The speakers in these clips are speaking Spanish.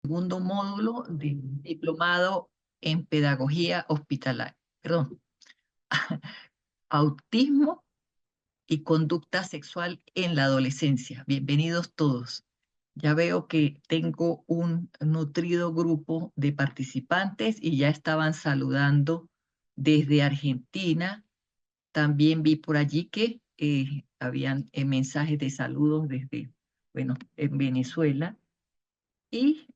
Segundo módulo de diplomado en pedagogía hospitalaria, perdón, autismo y conducta sexual en la adolescencia. Bienvenidos todos. Ya veo que tengo un nutrido grupo de participantes y ya estaban saludando desde Argentina. También vi por allí que habían mensajes de saludos desde, bueno, en Venezuela y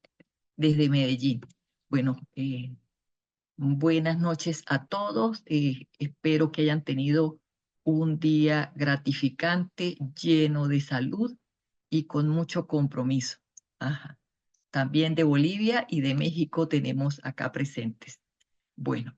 desde Medellín. Bueno, buenas noches a todos. Espero que hayan tenido un día gratificante, lleno de salud y con mucho compromiso. Ajá. También de Bolivia y de México tenemos acá presentes. Bueno,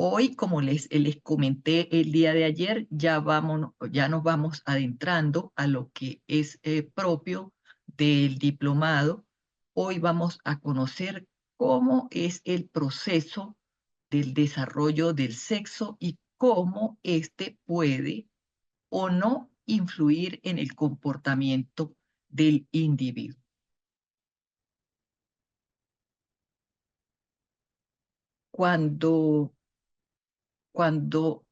hoy, como les comenté el día de ayer, ya nos vamos adentrando a lo que es propio del diplomado. Hoy vamos a conocer cómo es el proceso del desarrollo del sexo y cómo éste puede o no influir en el comportamiento del individuo. Cuando, cuando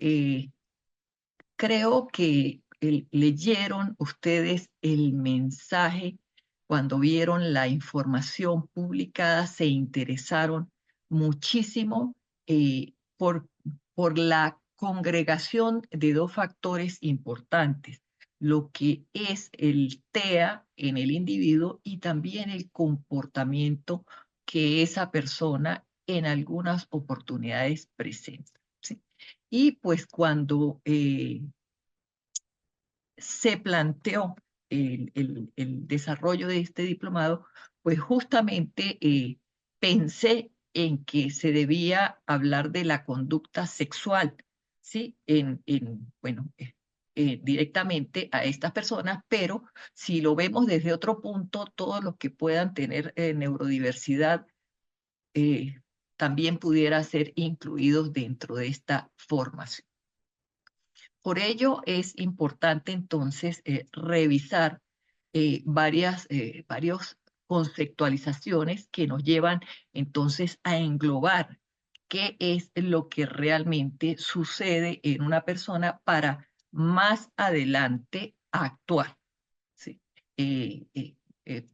creo que leyeron ustedes el mensaje, cuando vieron la información publicada, se interesaron muchísimo por la congregación de dos factores importantes, lo que es el TEA en el individuo y también el comportamiento que esa persona en algunas oportunidades presenta. ¿Sí? Y pues cuando se planteó el desarrollo de este diplomado, pues justamente pensé en que se debía hablar de la conducta sexual, ¿sí? Bueno, directamente a estas personas, pero si lo vemos desde otro punto, todos los que puedan tener neurodiversidad eh, también pudiera ser incluidos dentro de esta formación. Por ello es importante entonces revisar varias conceptualizaciones que nos llevan entonces a englobar qué es lo que realmente sucede en una persona para más adelante actuar. ¿Sí? Eh, eh, eh,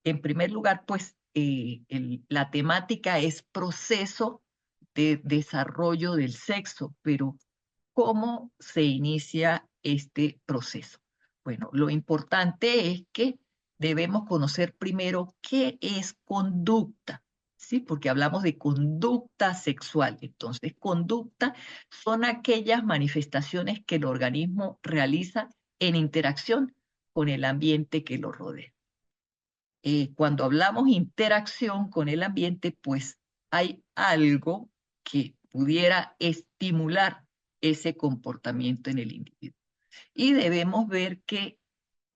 en primer lugar, pues la temática es proceso de desarrollo del sexo, pero ¿cómo se inicia este proceso? Bueno, lo importante es que debemos conocer primero qué es conducta, ¿sí? Porque hablamos de conducta sexual. Entonces, conducta son aquellas manifestaciones que el organismo realiza en interacción con el ambiente que lo rodea. Cuando hablamos interacción con el ambiente, pues hay algo que pudiera estimular ese comportamiento en el individuo. Y debemos ver que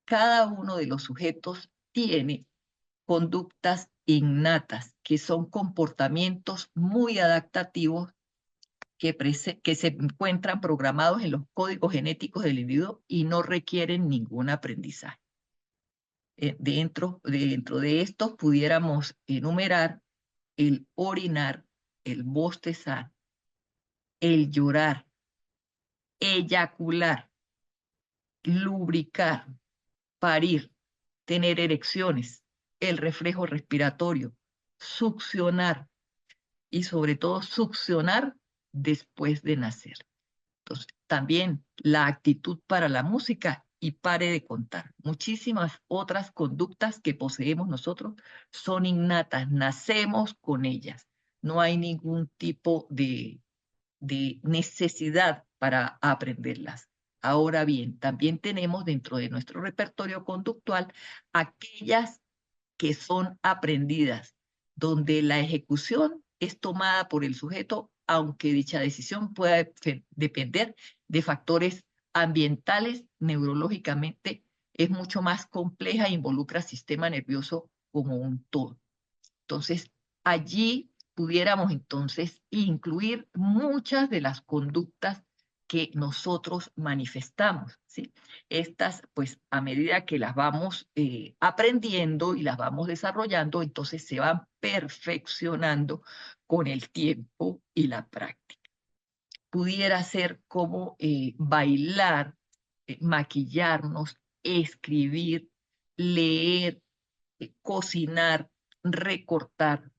cada uno de los sujetos tiene conductas innatas, que son comportamientos muy adaptativos que se encuentran programados en los códigos genéticos del individuo y no requieren ningún aprendizaje. Dentro de estos pudiéramos enumerar el orinar, el bostezar, el llorar, eyacular, lubricar, parir, tener erecciones, el reflejo respiratorio, succionar y sobre todo succionar después de nacer. Entonces, también la actitud para la música y pare de contar. Muchísimas otras conductas que poseemos nosotros son innatas, nacemos con ellas. No hay ningún tipo de necesidad para aprenderlas. Ahora bien, también tenemos dentro de nuestro repertorio conductual aquellas que son aprendidas, donde la ejecución es tomada por el sujeto, aunque dicha decisión pueda depender de factores ambientales, neurológicamente es mucho más compleja e involucra el sistema nervioso como un todo. Entonces, allí pudiéramos entonces incluir muchas de las conductas que nosotros manifestamos, ¿sí? Estas, pues, a medida que las vamos aprendiendo y las vamos desarrollando, entonces se van perfeccionando con el tiempo y la práctica. Pudiera ser como bailar, maquillarnos, escribir, leer, cocinar, recortar,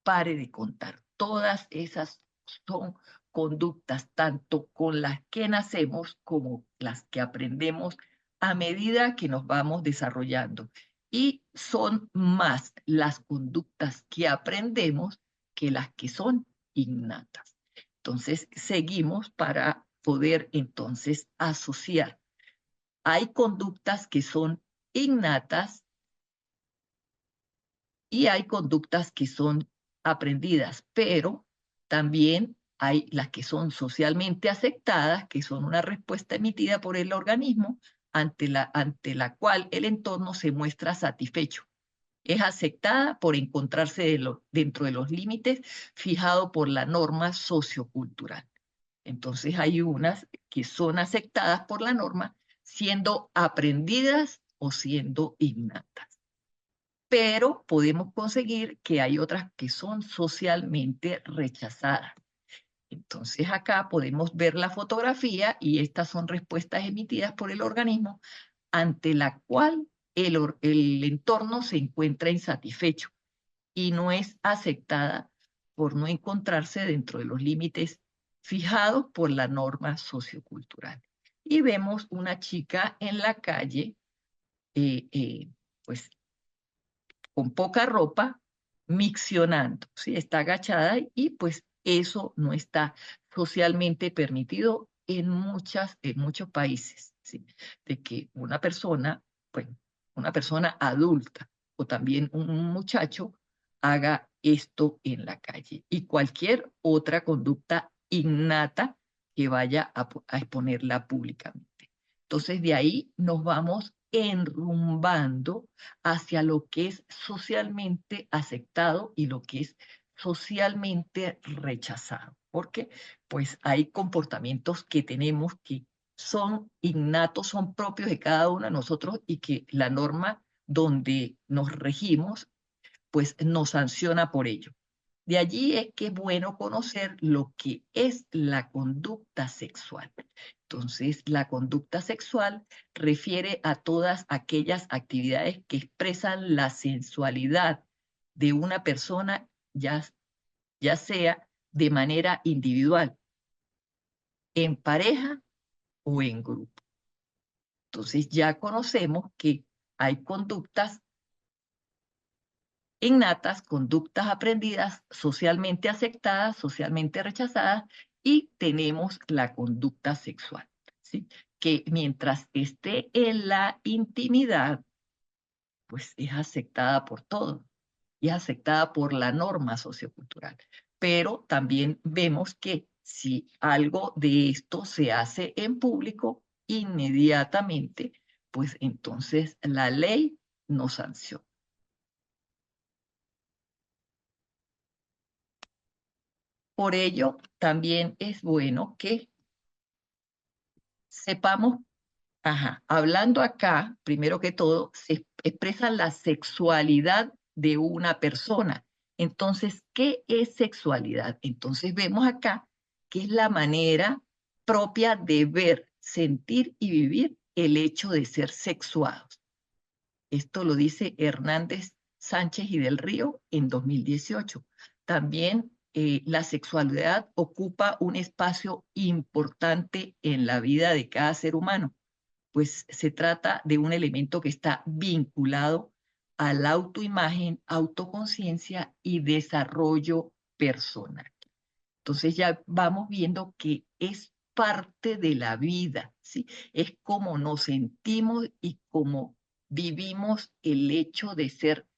pare de contar. Todas esas son conductas, tanto con las que nacemos como las que aprendemos a medida que nos vamos desarrollando. Y son más las conductas que aprendemos que las que son innatas. Entonces, seguimos para poder entonces asociar. Hay conductas que son innatas y hay conductas que son aprendidas, pero también hay las que son socialmente aceptadas, que son una respuesta emitida por el organismo ante la cual el entorno se muestra satisfecho. Es aceptada por encontrarse dentro de los límites fijados por la norma sociocultural. Entonces hay unas que son aceptadas por la norma siendo aprendidas o siendo innatas, pero podemos conseguir que hay otras que son socialmente rechazadas. Entonces acá podemos ver la fotografía y estas son respuestas emitidas por el organismo ante la cual el entorno se encuentra insatisfecho y no es aceptada por no encontrarse dentro de los límites fijados por la norma sociocultural. Y vemos una chica en la calle, pues con poca ropa, miccionando, ¿sí? Está agachada y pues eso no está socialmente permitido en muchos países, ¿sí? De que una persona, pues, una persona adulta o también un muchacho haga esto en la calle y cualquier otra conducta innata que vaya a exponerla públicamente. Entonces, de ahí nos vamos enrumbando hacia lo que es socialmente aceptado y lo que es socialmente rechazado. Porque pues hay comportamientos que tenemos que son innatos, son propios de cada uno de nosotros y que la norma donde nos regimos pues nos sanciona por ello. De allí es que es bueno conocer lo que es la conducta sexual. Entonces, la conducta sexual refiere a todas aquellas actividades que expresan la sensualidad de una persona, ya sea de manera individual, en pareja o en grupo. Entonces, ya conocemos que hay conductas innatas, conductas aprendidas, socialmente aceptadas, socialmente rechazadas, y tenemos la conducta sexual, ¿sí? Que mientras esté en la intimidad, pues es aceptada por todos y es aceptada por la norma sociocultural. Pero también vemos que si algo de esto se hace en público, inmediatamente, pues entonces la ley nos sanciona. Por ello, también es bueno que sepamos, ajá, hablando acá, primero que todo, se expresa la sexualidad de una persona. Entonces, ¿qué es sexualidad? Entonces vemos acá que es la manera propia de ver, sentir y vivir el hecho de ser sexuados. Esto lo dice Hernández Sánchez y del Río en 2018. También la sexualidad ocupa un espacio importante en la vida de cada ser humano, pues se trata de un elemento que está vinculado a la autoimagen, autoconciencia y desarrollo personal. Entonces ya vamos viendo que es parte de la vida, ¿sí? Es como nos sentimos y como vivimos el hecho de ser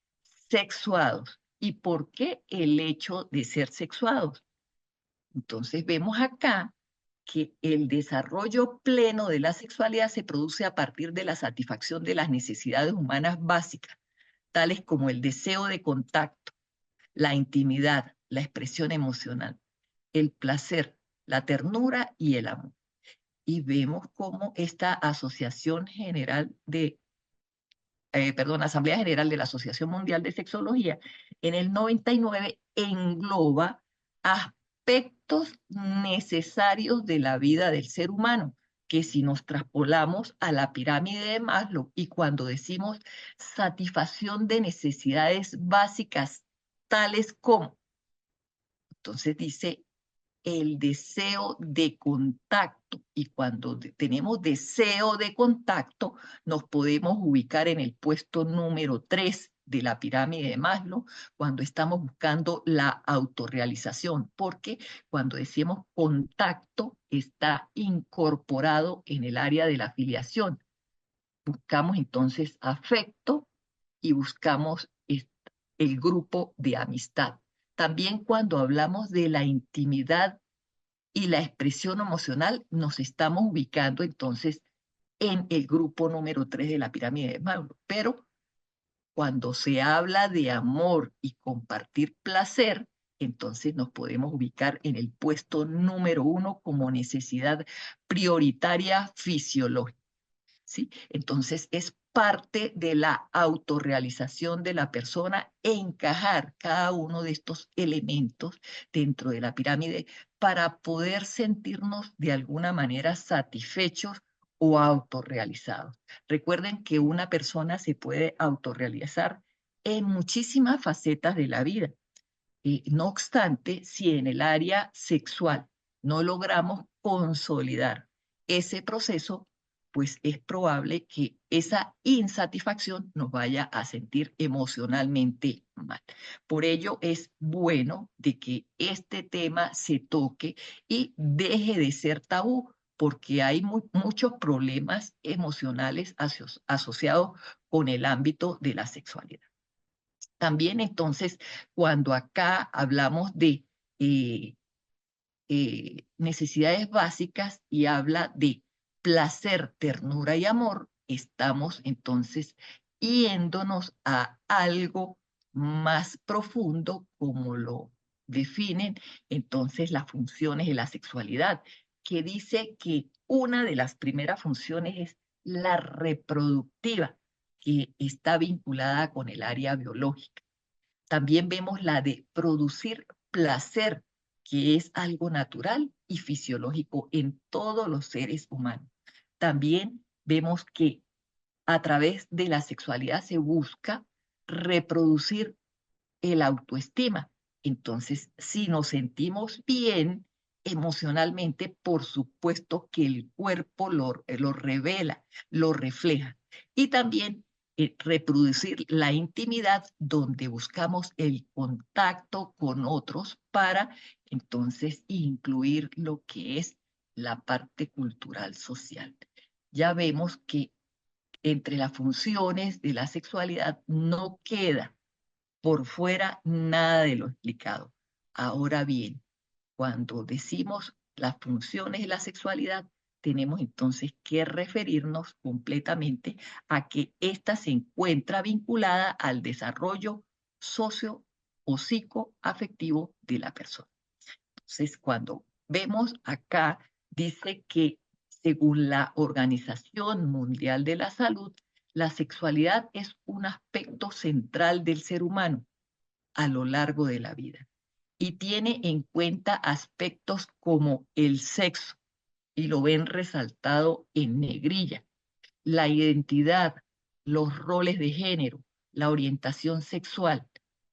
sexuados. ¿Y por qué el hecho de ser sexuados? Entonces vemos acá que el desarrollo pleno de la sexualidad se produce a partir de la satisfacción de las necesidades humanas básicas, tales como el deseo de contacto, la intimidad, la expresión emocional, el placer, la ternura y el amor. Y vemos cómo esta Asociación General de, Asamblea General de la Asociación Mundial de Sexología, en el 99 engloba aspectos necesarios de la vida del ser humano, que si nos traspolamos a la pirámide de Maslow y cuando decimos satisfacción de necesidades básicas, tales como, entonces dice el deseo de contacto. Y cuando tenemos deseo de contacto, nos podemos ubicar en el puesto número 3 de la pirámide de Maslow, cuando estamos buscando la autorrealización, porque cuando decimos contacto está incorporado en el área de la afiliación. Buscamos entonces afecto y buscamos el grupo de amistad. También cuando hablamos de la intimidad y la expresión emocional, nos estamos ubicando entonces en el grupo número 3 de la pirámide de Maslow. Pero cuando se habla de amor y compartir placer, entonces nos podemos ubicar en el puesto número 1 como necesidad prioritaria fisiológica. ¿Sí? Entonces es parte de la autorrealización de la persona encajar cada uno de estos elementos dentro de la pirámide para poder sentirnos de alguna manera satisfechos o autorrealizados. Recuerden que una persona se puede autorrealizar en muchísimas facetas de la vida. No obstante, si en el área sexual no logramos consolidar ese proceso, pues es probable que esa insatisfacción nos vaya a sentir emocionalmente mal. Por ello es bueno de que este tema se toque y deje de ser tabú, porque hay muchos problemas emocionales asociados con el ámbito de la sexualidad. También entonces, cuando acá hablamos de eh, necesidades básicas y habla de placer, ternura y amor, estamos entonces yéndonos a algo más profundo, como lo definen entonces las funciones de la sexualidad, que dice que una de las primeras funciones es la reproductiva, que está vinculada con el área biológica. También vemos la de producir placer, que es algo natural y fisiológico en todos los seres humanos. También vemos que a través de la sexualidad se busca reproducir el autoestima. Entonces, si nos sentimos bien emocionalmente, por supuesto que el cuerpo lo revela, lo refleja. Y también reproducir la intimidad donde buscamos el contacto con otros para entonces incluir lo que es la parte cultural social. Ya vemos que entre las funciones de la sexualidad no queda por fuera nada de lo explicado. Ahora bien, cuando decimos las funciones de la sexualidad, tenemos entonces que referirnos completamente a que ésta se encuentra vinculada al desarrollo socio o psicoafectivo de la persona. Entonces, cuando vemos acá, dice que según la Organización Mundial de la Salud, la sexualidad es un aspecto central del ser humano a lo largo de la vida y tiene en cuenta aspectos como el sexo, y lo ven resaltado en negrilla, la identidad, los roles de género, la orientación sexual,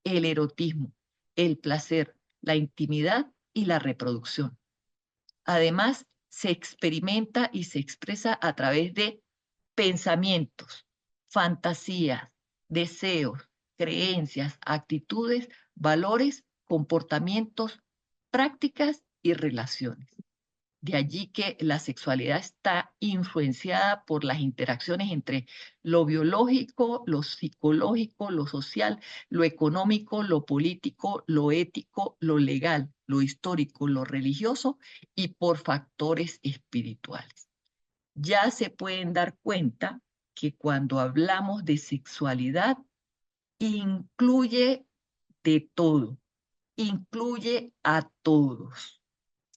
el erotismo, el placer, la intimidad y la reproducción. Además, se experimenta y se expresa a través de pensamientos, fantasías, deseos, creencias, actitudes, valores, comportamientos, prácticas y relaciones. De allí que la sexualidad está influenciada por las interacciones entre lo biológico, lo psicológico, lo social, lo económico, lo político, lo ético, lo legal, lo histórico, lo religioso y por factores espirituales. Ya se pueden dar cuenta que cuando hablamos de sexualidad, incluye de todo, incluye a todos.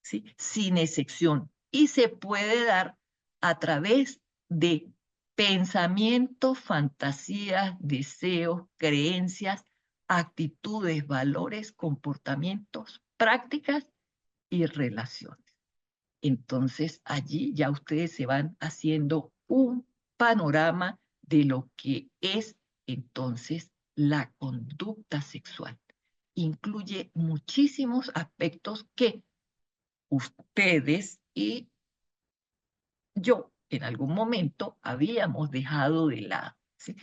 ¿sí? Sin excepción. Y se puede dar a través de pensamientos, fantasías, deseos, creencias, actitudes, valores, comportamientos, prácticas y relaciones. Entonces allí ya ustedes se van haciendo un panorama de lo que es entonces la conducta sexual. Incluye muchísimos aspectos que ustedes y yo en algún momento habíamos dejado de lado, ¿sí?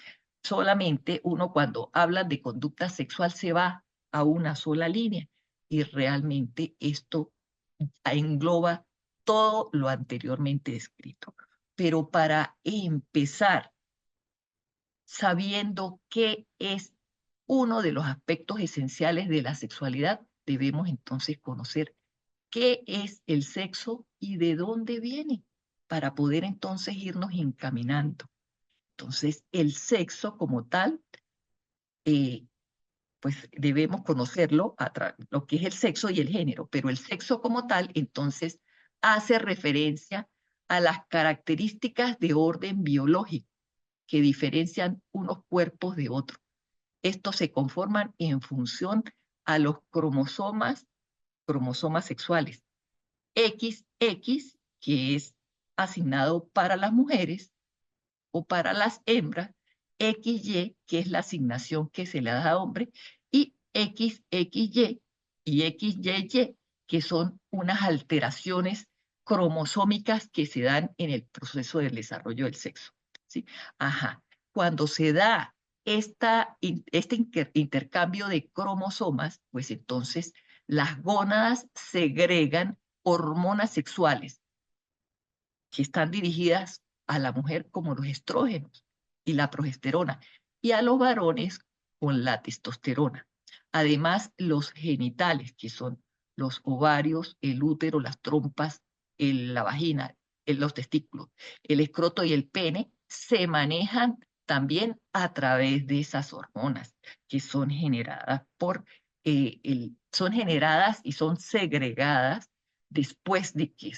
Solamente uno cuando habla de conducta sexual se va a una sola línea y realmente esto engloba todo lo anteriormente descrito. Pero para empezar, sabiendo qué es uno de los aspectos esenciales de la sexualidad, debemos entonces conocer qué es el sexo y de dónde viene, para poder entonces irnos encaminando. Entonces, el sexo como tal, eh, pues debemos conocerlo, lo que es el sexo y el género, pero el sexo como tal, entonces, hace referencia a las características de orden biológico que diferencian unos cuerpos de otros. Estos se conforman en función a los cromosomas sexuales. XX, que es asignado para las mujeres o para las hembras, XY, que es la asignación que se le da a hombre, y XXY y XYY, que son unas alteraciones cromosómicas que se dan en el proceso del desarrollo del sexo. ¿Sí? Ajá. Cuando se da este intercambio de cromosomas, pues entonces las gónadas segregan hormonas sexuales que están dirigidas a la mujer como los estrógenos y la progesterona, y a los varones con la testosterona. Además, los genitales, que son los ovarios, el útero, las trompas, la vagina, los testículos, el escroto y el pene, se manejan también a través de esas hormonas que son generadas son generadas y son segregadas después de que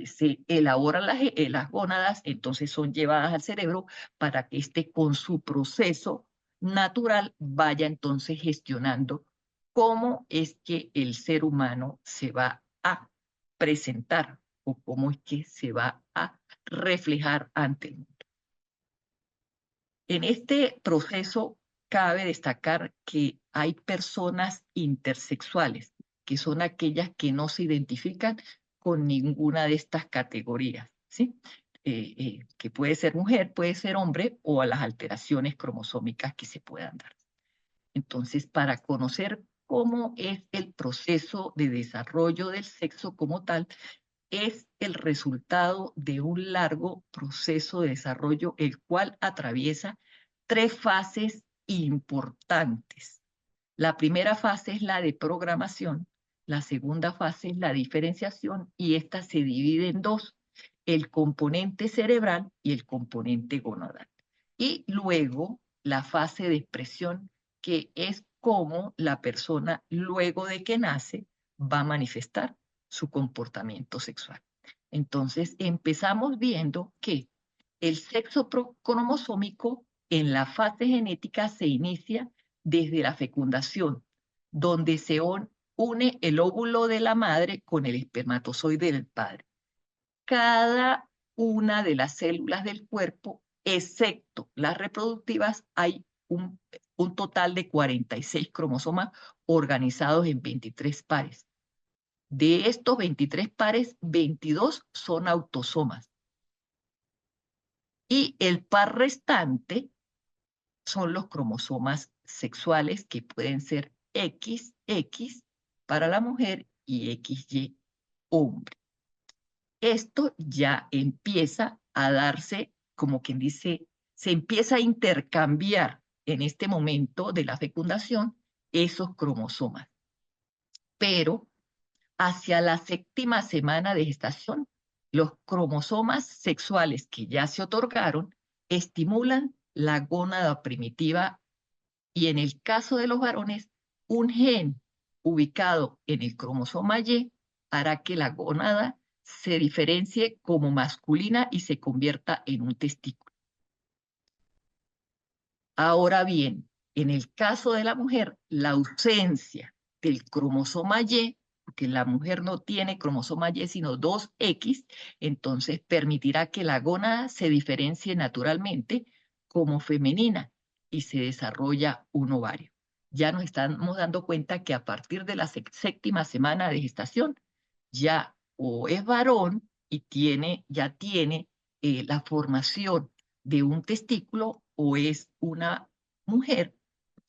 se elaboran las gónadas, entonces son llevadas al cerebro para que éste con su proceso natural vaya entonces gestionando cómo es que el ser humano se va a presentar o cómo es que se va a reflejar ante el mundo. En este proceso cabe destacar que hay personas intersexuales, que son aquellas que no se identifican con ninguna de estas categorías, ¿sí? Que puede ser mujer, puede ser hombre o a las alteraciones cromosómicas que se puedan dar. Entonces, para conocer cómo es el proceso de desarrollo del sexo como tal, es el resultado de un largo proceso de desarrollo, el cual atraviesa tres fases importantes. La primera fase es la de programación, la segunda fase es la diferenciación y esta se divide en dos, el componente cerebral y el componente gonadal. Y luego la fase de expresión, que es cómo la persona luego de que nace va a manifestar su comportamiento sexual. Entonces empezamos viendo que el sexo cromosómico en la fase genética se inicia desde la fecundación, donde se une el óvulo de la madre con el espermatozoide del padre. Cada una de las células del cuerpo, excepto las reproductivas, hay un total de 46 cromosomas organizados en 23 pares. De estos 23 pares, 22 son autosomas. Y el par restante son los cromosomas sexuales que pueden ser XX para la mujer y XY hombre. Esto ya empieza a darse, como quien dice, se empieza a intercambiar en este momento de la fecundación esos cromosomas. Pero hacia la séptima semana de gestación, los cromosomas sexuales que ya se otorgaron estimulan la gónada primitiva y en el caso de los varones, un gen ubicado en el cromosoma Y hará que la gónada se diferencie como masculina y se convierta en un testículo. Ahora bien, en el caso de la mujer, la ausencia del cromosoma Y, porque la mujer no tiene cromosoma Y sino 2X, entonces permitirá que la gónada se diferencie naturalmente como femenina y se desarrolla un ovario. Ya nos estamos dando cuenta que a partir de la séptima semana de gestación, ya o es varón y ya tiene la formación de un testículo o es una mujer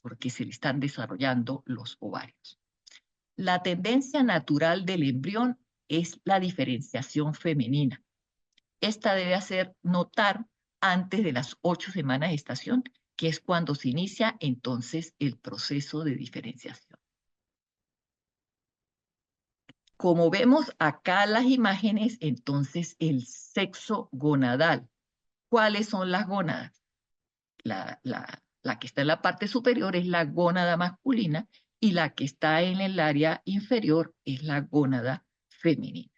porque se le están desarrollando los ovarios. La tendencia natural del embrión es la diferenciación femenina. Esta debe hacer notar antes de las 8 semanas de gestación, que es cuando se inicia entonces el proceso de diferenciación. Como vemos acá las imágenes, entonces el sexo gonadal. ¿Cuáles son las gónadas? La que está en la parte superior es la gónada masculina y la que está en el área inferior es la gónada femenina.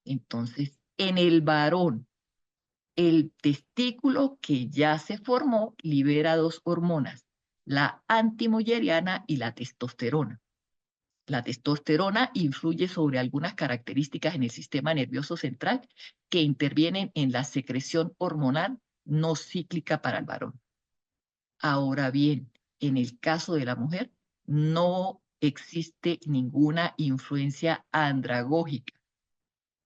Entonces, en el varón, el testículo que ya se formó libera dos hormonas, la antimulleriana y la testosterona. La testosterona influye sobre algunas características en el sistema nervioso central que intervienen en la secreción hormonal no cíclica para el varón. Ahora bien, en el caso de la mujer, no existe ninguna influencia andragógica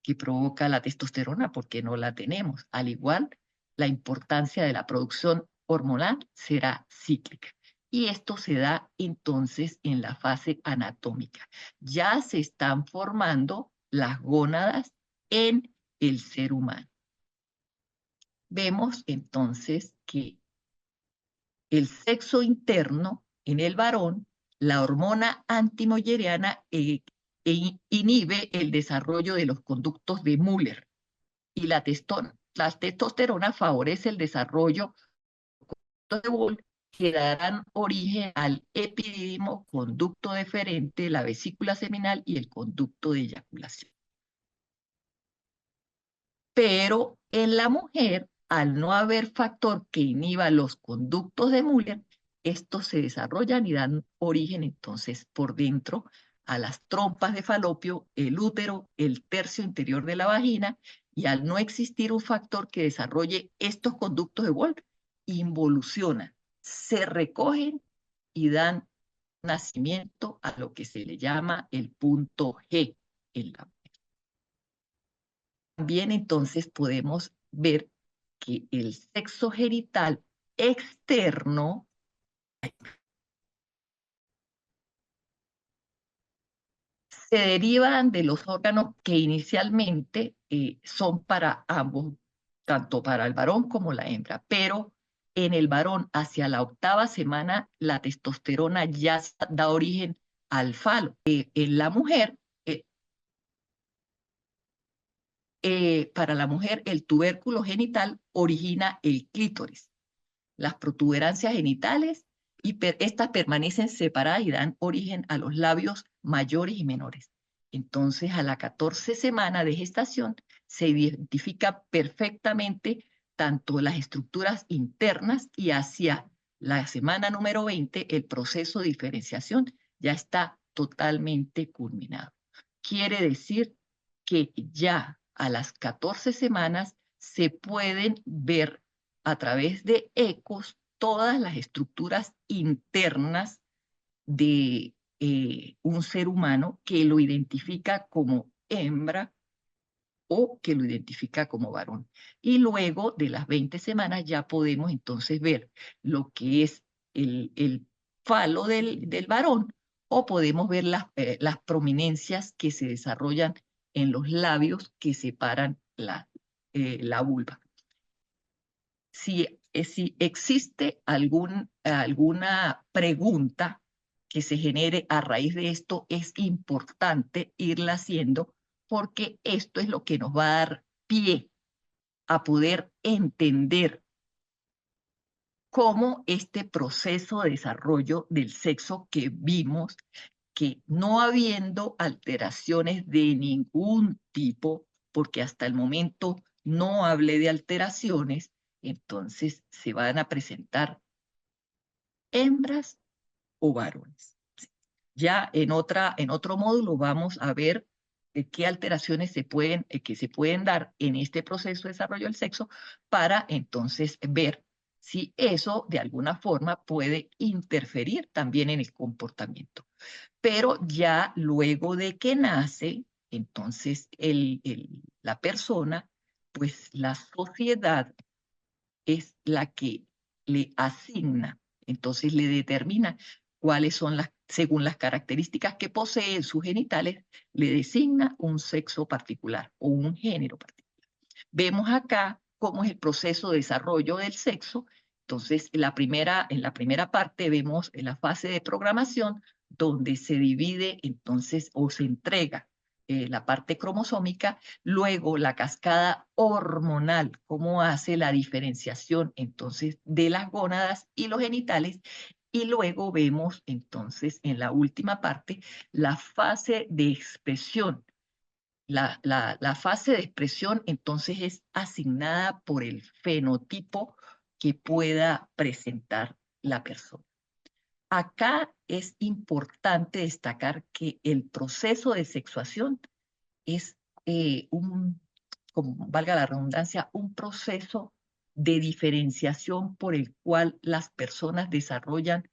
que provoca la testosterona porque no la tenemos. Al igual, la importancia de la producción hormonal será cíclica. Y esto se da entonces en la fase anatómica. Ya se están formando las gónadas en el ser humano. Vemos entonces que el sexo interno en el varón, la hormona antimolleriana inhibe el desarrollo de los conductos de Müller y la testosterona favorece el desarrollo de Wolff que darán origen al epidídimo, conducto deferente, la vesícula seminal y el conducto de eyaculación. Pero en la mujer, al no haber factor que inhiba los conductos de Müller, estos se desarrollan y dan origen entonces por dentro a las trompas de falopio, el útero, el tercio interior de la vagina, y al no existir un factor que desarrolle estos conductos de Wolff, involucionan, se recogen y dan nacimiento a lo que se le llama el punto G en la. También entonces podemos ver que el sexo genital externo se derivan de los órganos que inicialmente son para ambos, tanto para el varón como la hembra, pero en el varón hacia la 8ª semana la testosterona ya da origen al falo. En la mujer, para la mujer el tubérculo genital origina el clítoris. Las protuberancias genitales y estas permanecen separadas y dan origen a los labios mayores y menores. Entonces, a la 14 semana de gestación se identifica perfectamente tanto las estructuras internas y hacia la semana número 20 el proceso de diferenciación ya está totalmente culminado. Quiere decir que ya a las 14 semanas se pueden ver a través de ecos todas las estructuras internas de un ser humano que lo identifica como hembra o que lo identifica como varón. Y luego de las 20 semanas ya podemos entonces ver lo que es el falo del varón o podemos ver las prominencias que se desarrollan en los labios que separan la vulva. Si existe alguna pregunta que se genere a raíz de esto, es importante irla haciendo porque esto es lo que nos va a dar pie a poder entender cómo este proceso de desarrollo del sexo que vimos que no habiendo alteraciones de ningún tipo, porque hasta el momento no hablé de alteraciones, entonces se van a presentar hembras o varones. Ya en otro módulo vamos a ver qué alteraciones que se pueden dar en este proceso de desarrollo del sexo para entonces ver si eso de alguna forma puede interferir también en el comportamiento. Pero ya luego de que nace, entonces la persona, pues la sociedad es la que le asigna, entonces le determina cuáles son según las características que posee en sus genitales, le designa un sexo particular o un género particular. Vemos acá cómo es el proceso de desarrollo del sexo. Entonces, en la primera parte vemos en la fase de programación, donde se divide entonces o se entrega la parte cromosómica, luego la cascada hormonal, cómo hace la diferenciación entonces de las gónadas y los genitales, y luego vemos entonces en la última parte la fase de expresión. La fase de expresión entonces es asignada por el fenotipo que pueda presentar la persona. Acá es importante destacar que el proceso de sexuación es como valga la redundancia, un proceso de diferenciación por el cual las personas desarrollan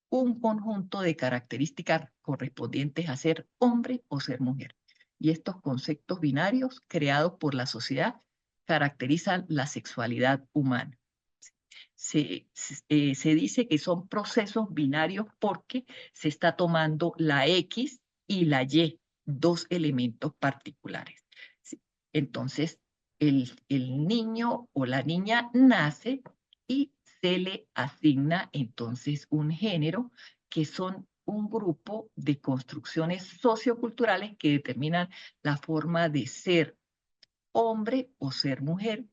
un conjunto de características correspondientes a ser hombre o ser mujer. Y estos conceptos binarios creados por la sociedad caracterizan la sexualidad humana. Se dice que son procesos binarios porque se está tomando la X y la Y, dos elementos particulares. ¿Sí? Entonces, el niño o la niña nace y se le asigna entonces un género, que son un grupo de construcciones socioculturales que determinan la forma de ser hombre o ser mujer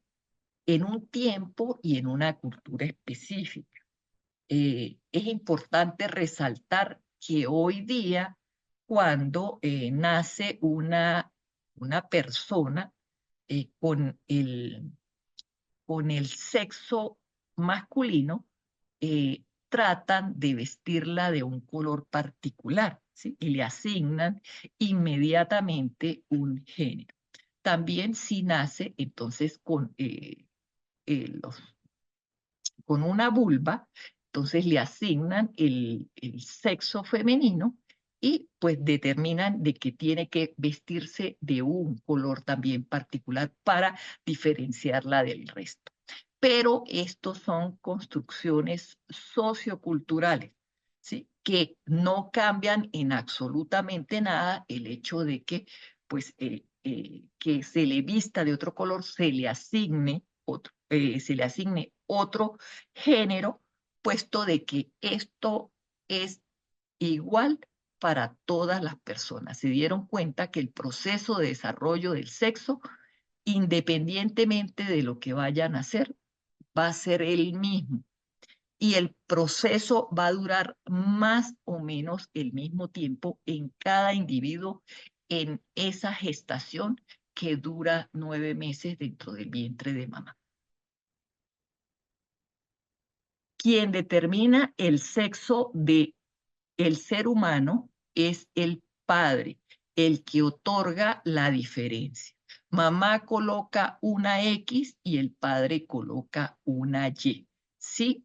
en un tiempo y en una cultura específica. Es importante resaltar que hoy día, cuando nace una persona con con el sexo masculino, tratan de vestirla de un color particular, ¿sí? Y le asignan inmediatamente un género. También si nace entonces los con una vulva, entonces le asignan el sexo femenino y pues determinan de que tiene que vestirse de un color también particular para diferenciarla del resto. Pero estos son construcciones socioculturales, ¿sí? Que no cambian en absolutamente nada el hecho de que, pues, que se le vista de otro color, se le asigne otro género, puesto de que esto es igual para todas las personas. Se dieron cuenta que el proceso de desarrollo del sexo, independientemente de lo que vayan a hacer, va a ser el mismo. Y el proceso va a durar más o menos el mismo tiempo en cada individuo en esa gestación que dura 9 meses dentro del vientre de mamá. Quien determina el sexo de el ser humano es el padre, el que otorga la diferencia. Mamá coloca una X y el padre coloca una Y. Sí,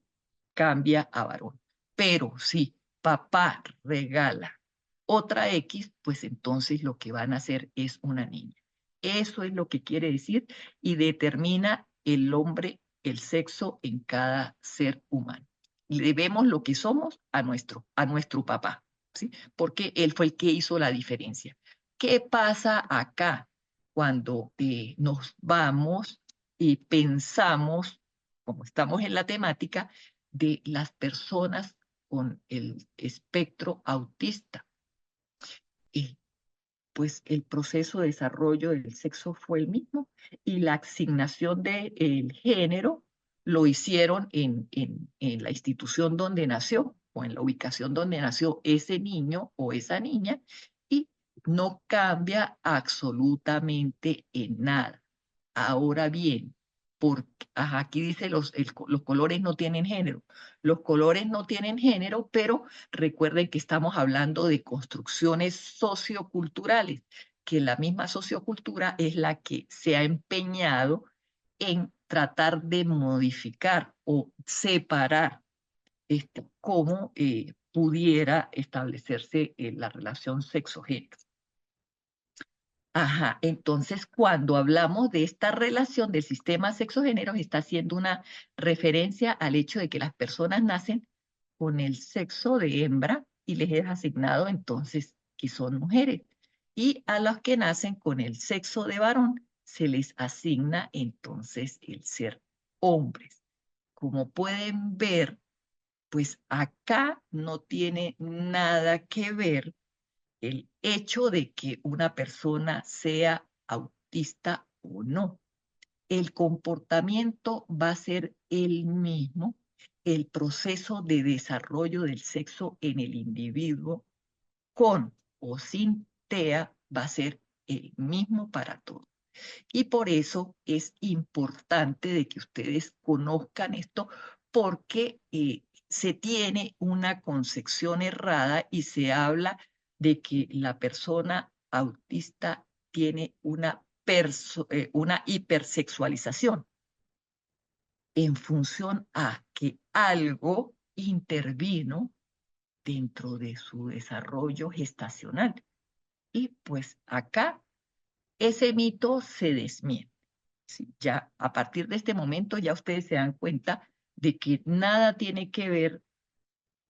cambia a varón. Pero si papá regala otra X, pues entonces lo que van a hacer es una niña. Eso es lo que quiere decir y determina el hombre, el sexo en cada ser humano. Le debemos lo que somos a nuestro papá, ¿sí? Porque él fue el que hizo la diferencia. ¿Qué pasa acá cuando nos vamos y pensamos, como estamos en la temática, de las personas con el espectro autista? Pues el proceso de desarrollo del sexo fue el mismo y la asignación del género lo hicieron en la institución donde nació, o en la ubicación donde nació ese niño o esa niña y no cambia absolutamente en nada. Ahora bien, aquí dice los colores no tienen género. Los colores no tienen género, pero recuerden que estamos hablando de construcciones socioculturales, que la misma sociocultura es la que se ha empeñado en tratar de modificar o separar cómo pudiera establecerse la relación sexo-género. Ajá, entonces cuando hablamos de esta relación del sistema sexo-género, está haciendo una referencia al hecho de que las personas nacen con el sexo de hembra y les es asignado entonces que son mujeres. Y a los que nacen con el sexo de varón se les asigna entonces el ser hombres. Como pueden ver, pues acá no tiene nada que ver el hecho de que una persona sea autista o no. El comportamiento va a ser el mismo, el proceso de desarrollo del sexo en el individuo con o sin TEA va a ser el mismo para todos. Y por eso es importante de que ustedes conozcan esto porque se tiene una concepción errada y se habla de que la persona autista tiene una hipersexualización en función a que algo intervino dentro de su desarrollo gestacional. Y pues acá ese mito se desmiente. ¿Sí? Ya a partir de este momento ya ustedes se dan cuenta de que nada tiene que ver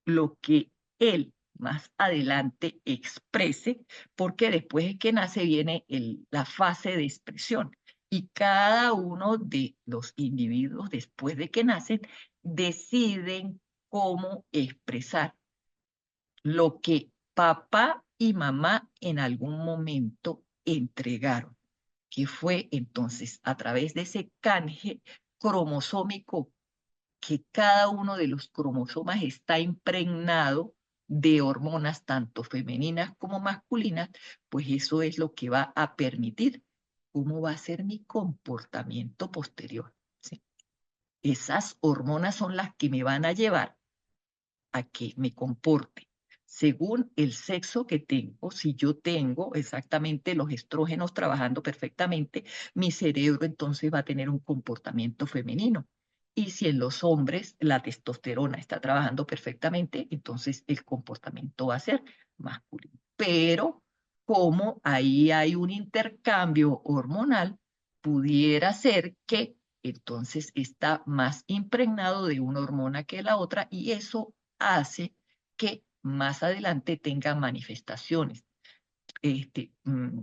lo que él más adelante exprese, porque después de que nace viene la fase de expresión. Y cada uno de los individuos después de que nacen deciden cómo expresar lo que papá y mamá en algún momento entregaron, que fue entonces a través de ese canje cromosómico, que cada uno de los cromosomas está impregnado de hormonas tanto femeninas como masculinas, pues eso es lo que va a permitir cómo va a ser mi comportamiento posterior. ¿Sí? Esas hormonas son las que me van a llevar a que me comporte según el sexo que tengo. Si yo tengo exactamente los estrógenos trabajando perfectamente, mi cerebro entonces va a tener un comportamiento femenino. Y si en los hombres la testosterona está trabajando perfectamente, entonces el comportamiento va a ser masculino. Pero como ahí hay un intercambio hormonal, pudiera ser que entonces está más impregnado de una hormona que la otra y eso hace que más adelante tenga manifestaciones este, mm,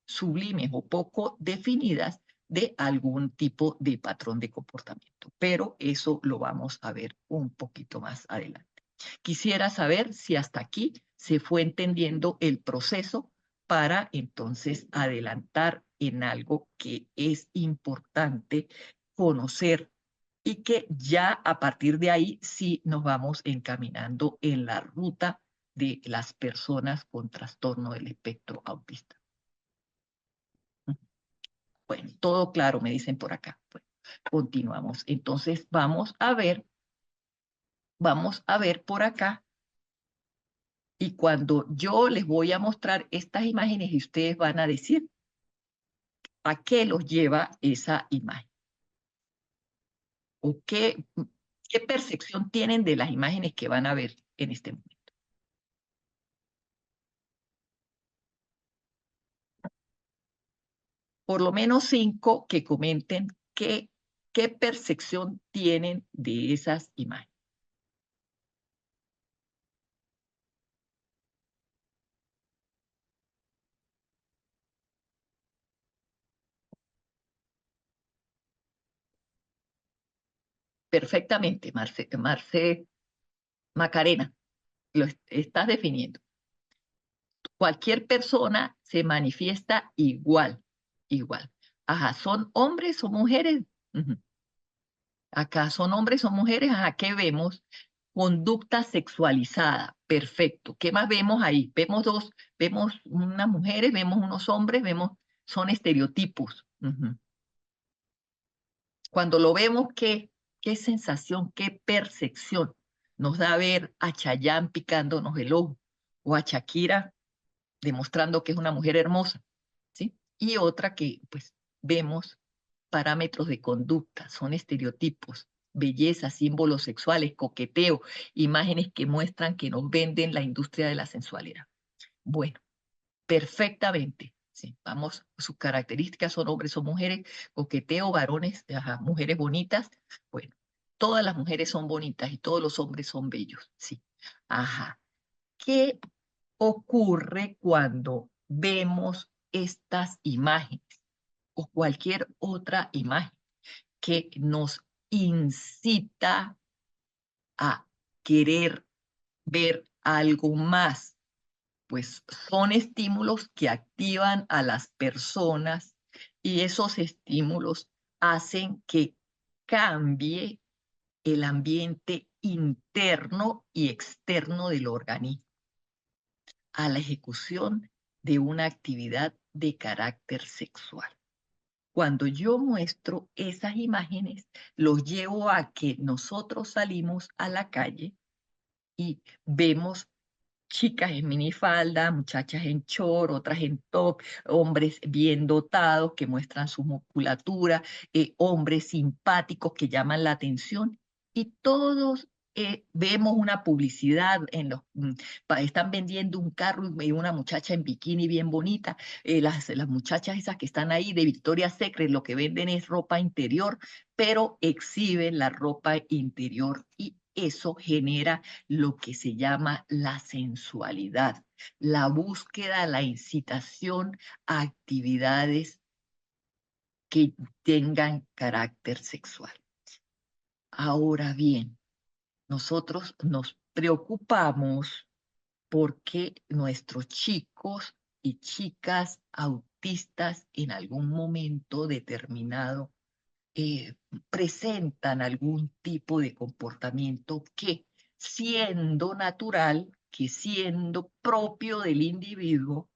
sublimes o poco definidas de algún tipo de patrón de comportamiento. Pero eso lo vamos a ver un poquito más adelante. Quisiera saber si hasta aquí se fue entendiendo el proceso para entonces adelantar en algo que es importante conocer y que ya a partir de ahí sí nos vamos encaminando en la ruta de las personas con trastorno del espectro autista. Bueno, todo claro, me dicen por acá. Bueno, continuamos. Entonces vamos a ver por acá y cuando yo les voy a mostrar estas imágenes y ustedes van a decir a qué los lleva esa imagen o qué percepción tienen de las imágenes que van a ver en este momento. Por lo menos 5 que comenten qué percepción tienen de esas imágenes. Perfectamente, Marce Macarena, lo estás definiendo. Cualquier persona se manifiesta igual, igual. Ajá, ¿son hombres o mujeres? Ujú. Acá son hombres o mujeres, ajá, ¿qué vemos? Conducta sexualizada, perfecto. ¿Qué más vemos ahí? Vemos unas mujeres, vemos unos hombres, son estereotipos. Ujú. Cuando lo vemos, qué sensación, qué percepción nos da ver a Chayanne picándonos el ojo o a Shakira demostrando que es una mujer hermosa, ¿sí? Y otra que, pues, vemos parámetros de conducta, son estereotipos, belleza, símbolos sexuales, coqueteo, imágenes que muestran que nos venden la industria de la sensualidad. Bueno, perfectamente. Sí, vamos, sus características son hombres o mujeres, coqueteo, varones, ajá, mujeres bonitas. Bueno, todas las mujeres son bonitas y todos los hombres son bellos, sí. Ajá. ¿Qué ocurre cuando vemos estas imágenes o cualquier otra imagen que nos incita a querer ver algo más? Pues son estímulos que activan a las personas y esos estímulos hacen que cambie el ambiente interno y externo del organismo a la ejecución de una actividad de carácter sexual. Cuando yo muestro esas imágenes, los llevo a que nosotros salimos a la calle y vemos chicas en minifalda, muchachas en short, otras en top, hombres bien dotados que muestran su musculatura, hombres simpáticos que llaman la atención y todos vemos una publicidad están vendiendo un carro y una muchacha en bikini bien bonita, las muchachas esas que están ahí de Victoria's Secret lo que venden es ropa interior, pero exhiben la ropa interior y eso genera lo que se llama la sensualidad, la búsqueda, la incitación a actividades que tengan carácter sexual. Ahora bien, nosotros nos preocupamos porque nuestros chicos y chicas autistas en algún momento determinado eh, presentan algún tipo de comportamiento que, siendo natural, que siendo propio del individuo,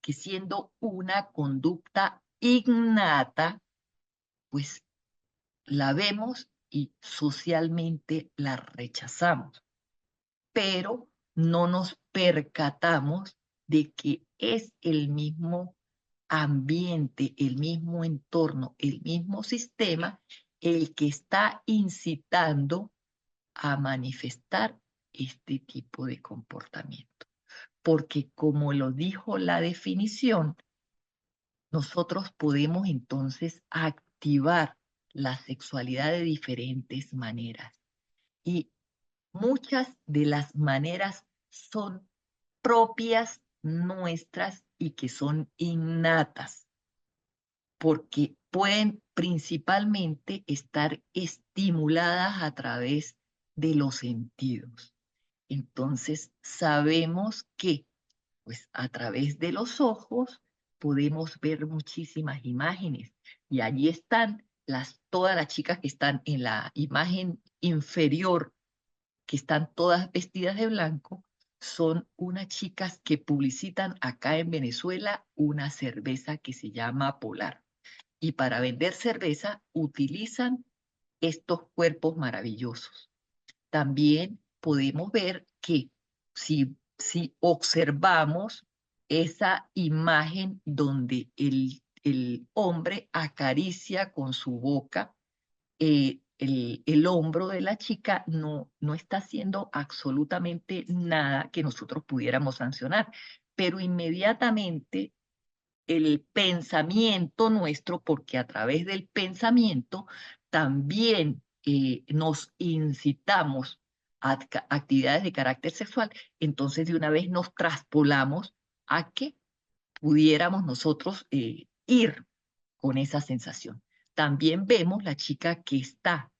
que siendo una conducta innata, pues la vemos y socialmente la rechazamos, pero no nos percatamos de que es el mismo ambiente, el mismo entorno, el mismo sistema, el que está incitando a manifestar este tipo de comportamiento. Porque como lo dijo la definición, nosotros podemos entonces activar la sexualidad de diferentes maneras. Y muchas de las maneras son propias nuestras y que son innatas, porque pueden principalmente estar estimuladas a través de los sentidos. Entonces, sabemos que, pues, a través de los ojos podemos ver muchísimas imágenes y allí están todas las chicas que están en la imagen inferior, que están todas vestidas de blanco, son unas chicas que publicitan acá en Venezuela una cerveza que se llama Polar y para vender cerveza utilizan estos cuerpos maravillosos. También podemos ver que si observamos esa imagen donde el hombre acaricia con su boca el hombro de la chica, no está haciendo absolutamente nada que nosotros pudiéramos sancionar, pero inmediatamente el pensamiento nuestro, porque a través del pensamiento también nos incitamos a actividades de carácter sexual, entonces de una vez nos traspolamos a que pudiéramos nosotros ir con esa sensación. También vemos la chica que está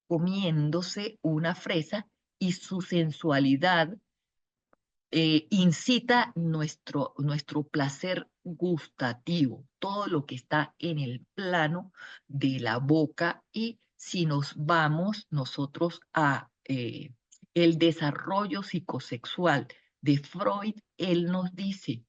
comiéndose una fresa y su sensualidad incita nuestro placer gustativo, todo lo que está en el plano de la boca y si nos vamos nosotros el desarrollo psicosexual de Freud, él nos dice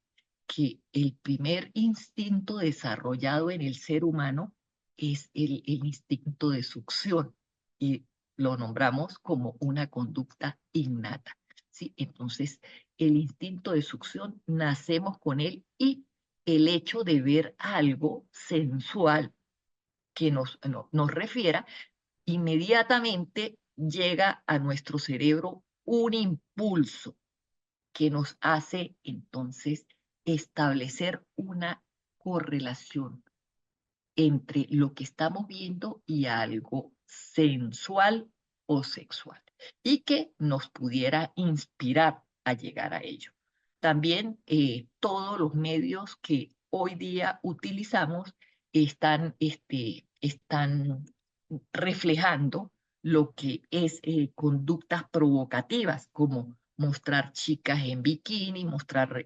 que el primer instinto desarrollado en el ser humano es el instinto de succión y lo nombramos como una conducta innata. ¿Sí? Entonces, el instinto de succión nacemos con él y el hecho de ver algo sensual que nos refiera, inmediatamente llega a nuestro cerebro un impulso que nos hace entonces establecer una correlación entre lo que estamos viendo y algo sensual o sexual, y que nos pudiera inspirar a llegar a ello. También todos los medios que hoy día utilizamos están reflejando lo que es conductas provocativas, como mostrar chicas en bikini, mostrar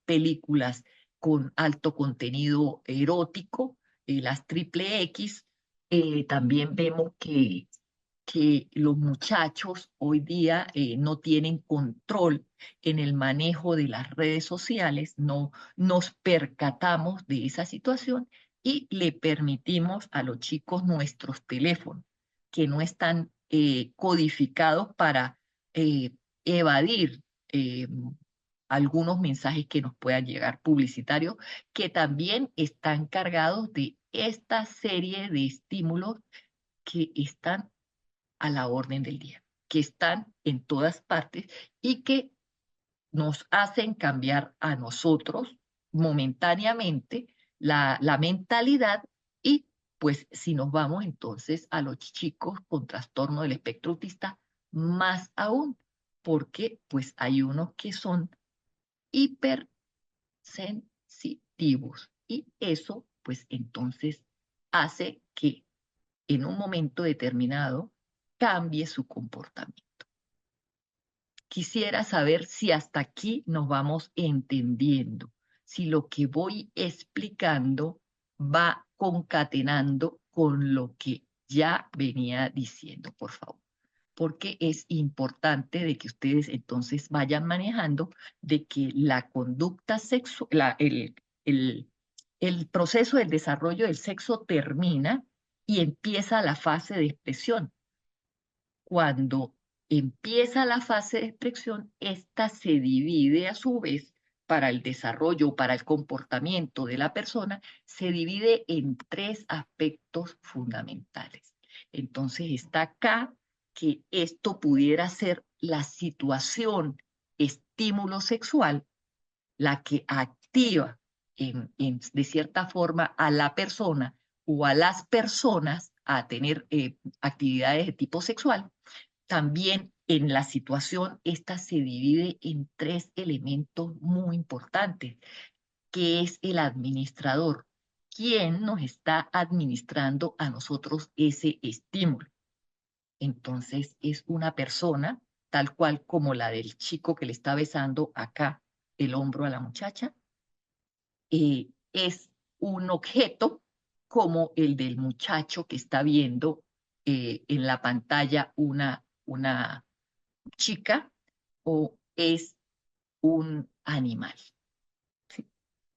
películas con alto contenido erótico, las triple X. También vemos que los muchachos hoy día no tienen control en el manejo de las redes sociales, no nos percatamos de esa situación y le permitimos a los chicos nuestros teléfonos, que no están codificados para eh, evadir algunos mensajes que nos puedan llegar publicitarios, que también están cargados de esta serie de estímulos que están a la orden del día, que están en todas partes y que nos hacen cambiar a nosotros momentáneamente la mentalidad. Y pues si nos vamos entonces a los chicos con trastorno del espectro autista, más aún, porque pues hay unos que son hipersensitivos y eso pues entonces hace que en un momento determinado cambie su comportamiento. Quisiera saber si hasta aquí nos vamos entendiendo, si lo que voy explicando va concatenando con lo que ya venía diciendo, por favor, porque es importante de que ustedes entonces vayan manejando de que la conducta sexual, el, el proceso del desarrollo del sexo termina y empieza la fase de expresión. Cuando empieza la fase de expresión, esta se divide a su vez para el desarrollo, para el comportamiento de la persona, se divide en tres aspectos fundamentales. Entonces está acá que esto pudiera ser la situación estímulo sexual, la que activa de cierta forma a la persona o a las personas a tener actividades de tipo sexual. También en la situación, esta se divide en tres elementos muy importantes, que es el administrador, quien nos está administrando a nosotros ese estímulo. Entonces, es una persona tal cual como la del chico que le está besando acá el hombro a la muchacha. Es un objeto como el del muchacho que está viendo en la pantalla una chica, o es un animal. ¿Sí?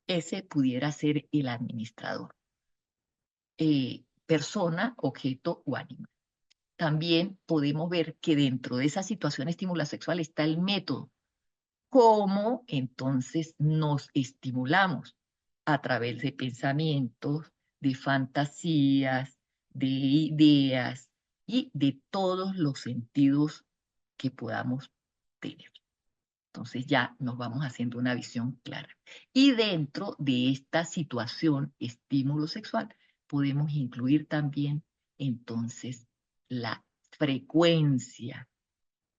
Ese pudiera ser el administrador. Persona, objeto o animal. También podemos ver que dentro de esa situación estímula sexual está el método. ¿Cómo entonces nos estimulamos? A través de pensamientos, de fantasías, de ideas y de todos los sentidos que podamos tener. Entonces ya nos vamos haciendo una visión clara. Y dentro de esta situación estímulo sexual podemos incluir también entonces la frecuencia,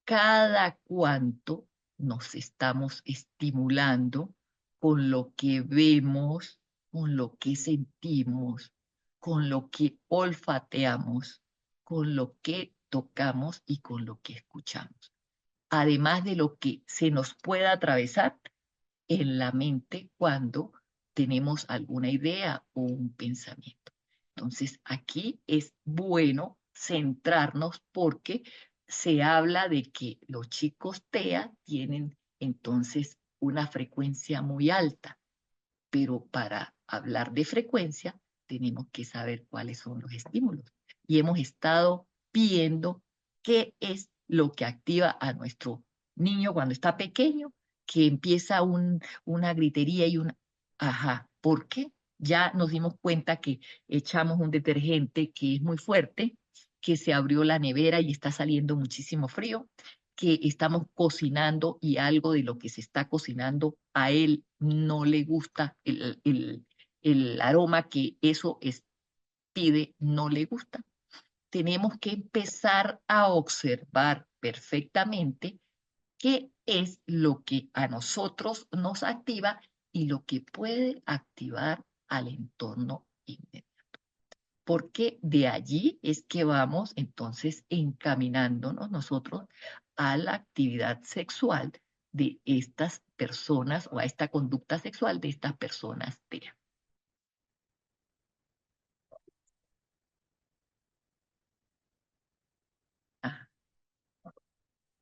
cada cuánto nos estamos estimulando con lo que vemos, con lo que sentimos, con lo que olfateamos, con lo que tocamos y con lo que escuchamos, además de lo que se nos pueda atravesar en la mente cuando tenemos alguna idea o un pensamiento. Entonces, aquí es bueno centrarnos porque se habla de que los chicos TEA tienen entonces una frecuencia muy alta, pero para hablar de frecuencia tenemos que saber cuáles son los estímulos. Y hemos estado viendo qué es lo que activa a nuestro niño cuando está pequeño, que empieza una gritería y una... Ajá, ¿por qué? Ya nos dimos cuenta que echamos un detergente que es muy fuerte, que se abrió la nevera y está saliendo muchísimo frío, que estamos cocinando y algo de lo que se está cocinando a él no le gusta, el aroma que eso pide no le gusta. Tenemos que empezar a observar perfectamente qué es lo que a nosotros nos activa y lo que puede activar al entorno inmediato. Porque de allí es que vamos entonces encaminándonos nosotros a la actividad sexual de estas personas o a esta conducta sexual de estas personas TEA. Ah,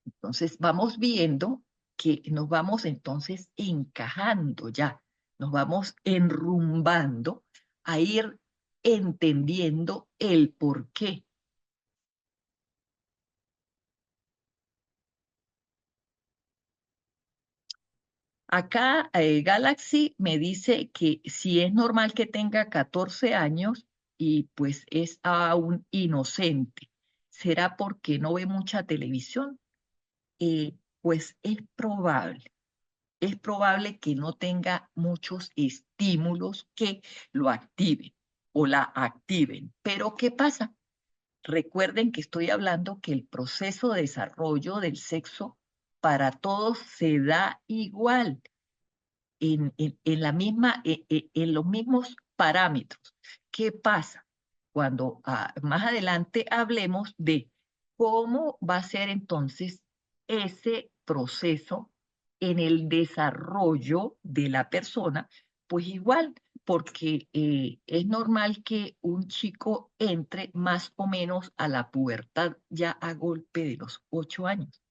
entonces vamos viendo que nos vamos entonces encajando ya, nos vamos enrumbando a ir entendiendo el por qué. Acá Galaxy me dice que si es normal que tenga 14 años y pues es aún inocente, ¿será porque no ve mucha televisión? Pues es probable que no tenga muchos estímulos que lo activen o la activen. Pero ¿qué pasa? Recuerden que estoy hablando que el proceso de desarrollo del sexo para todos se da igual en la misma, en los mismos parámetros. ¿Qué pasa? Cuando más adelante hablemos de cómo va a ser entonces ese proceso en el desarrollo de la persona, pues igual, porque es normal que un chico entre más o menos a la pubertad ya a golpe de los 8 años.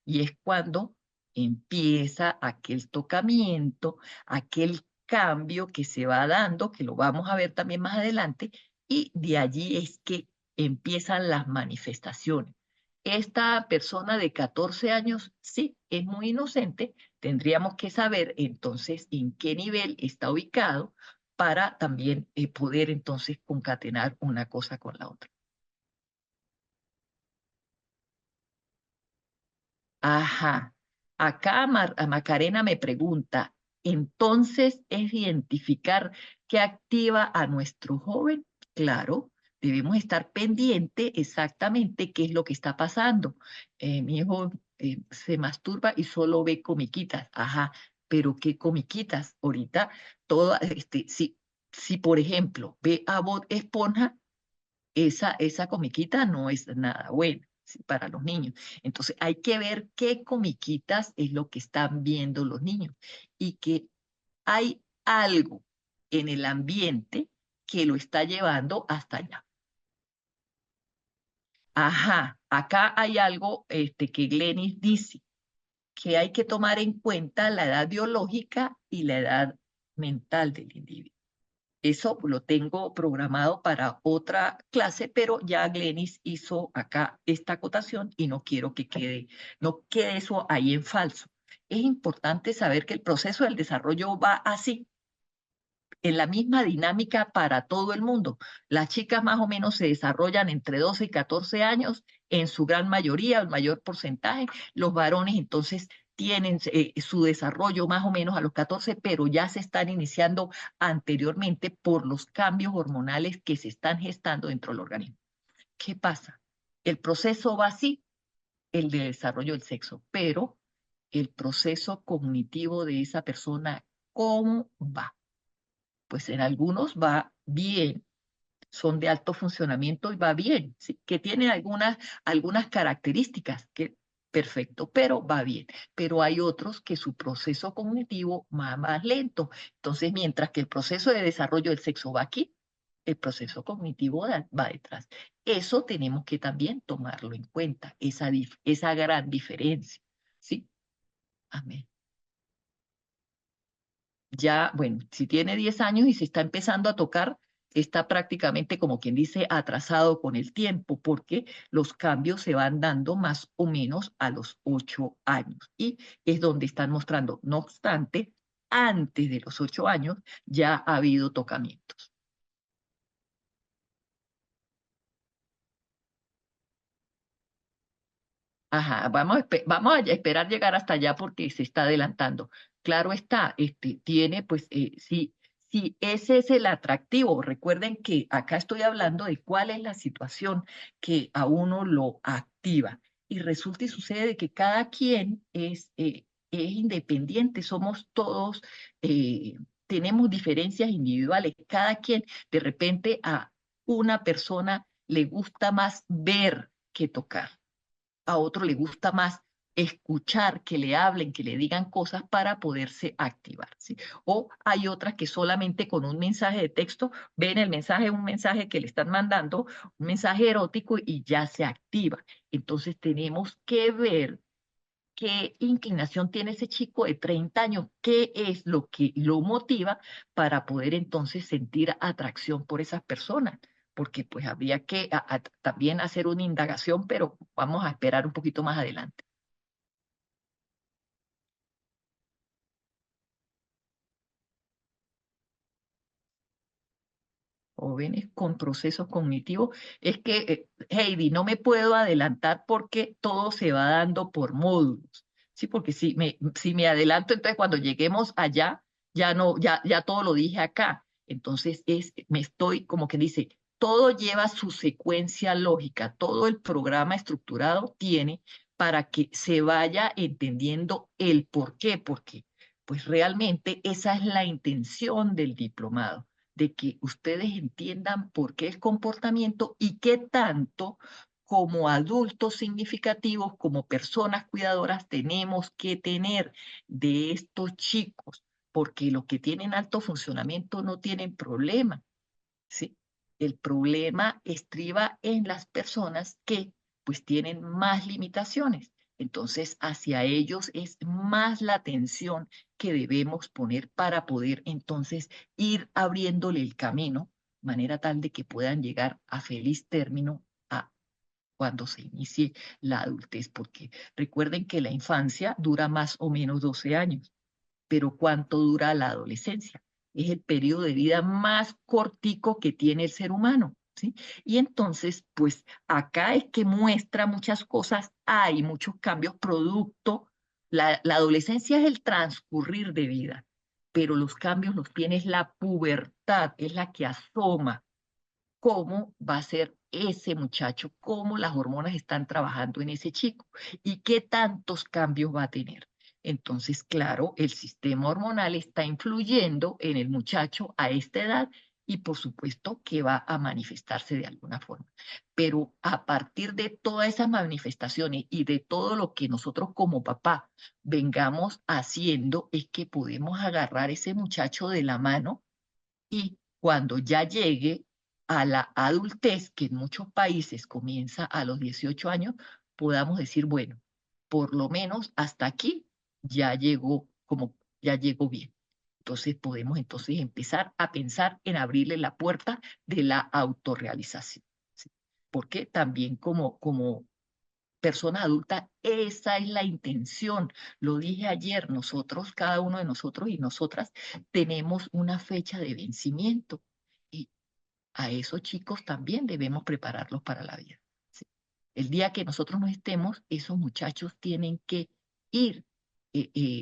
Y es cuando empieza aquel tocamiento, aquel cambio que se va dando, que lo vamos a ver también más adelante, y de allí es que empiezan las manifestaciones. Esta persona de 14 años, sí, es muy inocente, tendríamos que saber entonces en qué nivel está ubicado para también poder entonces concatenar una cosa con la otra. Ajá. Acá Macarena me pregunta, entonces es identificar qué activa a nuestro joven. Claro, debemos estar pendiente exactamente qué es lo que está pasando. Mi hijo se masturba y solo ve comiquitas. Ajá, pero ¿qué comiquitas? Ahorita, si por ejemplo ve a Bob Esponja, esa comiquita no es nada buena, ¿sí? Para los niños. Entonces hay que ver qué comiquitas es lo que están viendo los niños y que hay algo en el ambiente que lo está llevando hasta allá. Ajá, acá hay algo que Glenis dice, que hay que tomar en cuenta la edad biológica y la edad mental del individuo. Eso lo tengo programado para otra clase, pero ya Glenis hizo acá esta acotación y no quiero que no quede eso ahí en falso. Es importante saber que el proceso del desarrollo va así, en la misma dinámica para todo el mundo. Las chicas más o menos se desarrollan entre 12 y 14 años, en su gran mayoría, el mayor porcentaje. Los varones entonces tienen su desarrollo más o menos a los 14, pero ya se están iniciando anteriormente por los cambios hormonales que se están gestando dentro del organismo. ¿Qué pasa? El proceso va así, el de desarrollo del sexo, pero el proceso cognitivo de esa persona, ¿cómo va? Pues en algunos va bien, son de alto funcionamiento y va bien, ¿sí? Que tiene algunas características que perfecto, pero va bien. Pero hay otros que su proceso cognitivo va más lento. Entonces, mientras que el proceso de desarrollo del sexo va aquí, El proceso cognitivo va detrás. Eso tenemos que también tomarlo en cuenta, esa gran diferencia. ¿Sí? Amén. Ya, bueno, si tiene 10 años y se está empezando a tocar, está prácticamente, como quien dice, atrasado con el tiempo, porque los cambios se van dando más o menos a los 8 años. Y es donde están mostrando, no obstante, antes de los 8 años ya ha habido tocamientos. Ajá, vamos a esperar llegar hasta allá porque se está adelantando. Claro está, tiene, pues, si ese es el atractivo. Recuerden que acá estoy hablando de cuál es la situación que a uno lo activa. Y resulta y sucede que cada quien es independiente, somos todos, tenemos diferencias individuales. Cada quien, de repente, a una persona le gusta más ver que tocar, a otro le gusta más escuchar que le hablen, que le digan cosas para poderse activar, ¿sí? O hay otras que solamente con un mensaje de texto ven el mensaje, un mensaje que le están mandando, un mensaje erótico y ya se activa. Entonces tenemos que ver qué inclinación tiene ese chico de 30 años, qué es lo que lo motiva para poder entonces sentir atracción por esas personas, porque pues habría que también hacer una indagación, pero vamos a esperar un poquito más adelante. Jóvenes con procesos cognitivos, es que, Heidi, no me puedo adelantar porque todo se va dando por módulos, ¿sí? Porque si me adelanto, entonces cuando lleguemos allá, ya no, ya todo lo dije acá. Entonces, me estoy, como que dice, todo lleva su secuencia lógica, todo el programa estructurado tiene para que se vaya entendiendo el por qué, porque pues realmente esa es la intención del diplomado, de que ustedes entiendan por qué el comportamiento y qué tanto como adultos significativos, como personas cuidadoras, tenemos que tener de estos chicos, porque los que tienen alto funcionamiento no tienen problema, ¿sí? El problema estriba en las personas que pues tienen más limitaciones. Entonces, hacia ellos es más la atención que debemos poner para poder entonces ir abriéndole el camino, de manera tal de que puedan llegar a feliz término a cuando se inicie la adultez, porque recuerden que la infancia dura más o menos 12 años, pero ¿cuánto dura la adolescencia? Es el periodo de vida más cortico que tiene el ser humano, ¿sí? Y entonces, pues acá es que muestra muchas cosas, hay muchos cambios producto. La adolescencia es el transcurrir de vida, pero los cambios los tiene es la pubertad, es la que asoma cómo va a ser ese muchacho, cómo las hormonas están trabajando en ese chico y qué tantos cambios va a tener. Entonces, claro, el sistema hormonal está influyendo en el muchacho a esta edad y por supuesto que va a manifestarse de alguna forma. Pero a partir de todas esas manifestaciones y de todo lo que nosotros como papá vengamos haciendo, es que podemos agarrar ese muchacho de la mano y cuando ya llegue a la adultez, que en muchos países comienza a los 18 años, podamos decir, bueno, por lo menos hasta aquí ya llegó, como ya llegó bien. Entonces podemos entonces empezar a pensar en abrirle la puerta de la autorrealización. ¿Sí? Porque también como persona adulta, esa es la intención. Lo dije ayer, nosotros, cada uno de nosotros y nosotras, tenemos una fecha de vencimiento y a esos chicos también debemos prepararlos para la vida. ¿Sí? El día que nosotros no estemos, esos muchachos tienen que ir,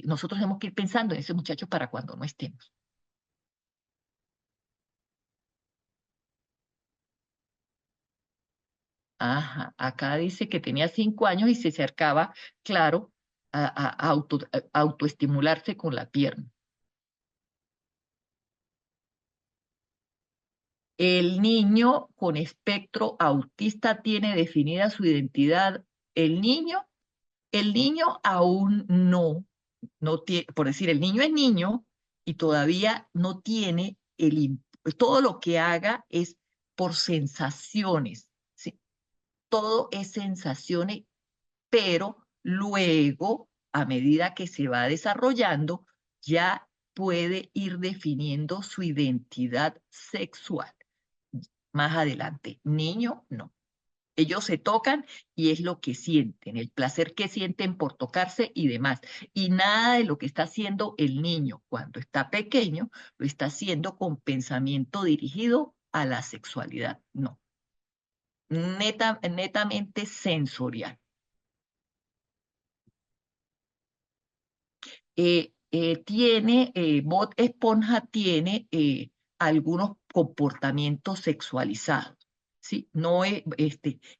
nosotros tenemos que ir pensando en esos muchachos para cuando no estemos. Ajá, acá dice que tenía 5 años y se acercaba, claro, a autoestimularse con la pierna. El niño con espectro autista tiene definida su identidad. El niño, el niño aún no tiene, por decir, el niño es niño y todavía no tiene todo lo que haga es por sensaciones, ¿sí? Todo es sensaciones, pero luego, a medida que se va desarrollando, ya puede ir definiendo su identidad sexual. Más adelante, niño, no. Ellos se tocan y es lo que sienten, el placer que sienten por tocarse y demás. Y nada de lo que está haciendo el niño cuando está pequeño lo está haciendo con pensamiento dirigido a la sexualidad. No, netamente sensorial. Bob Esponja tiene algunos comportamientos sexualizados, ¿sí? No es,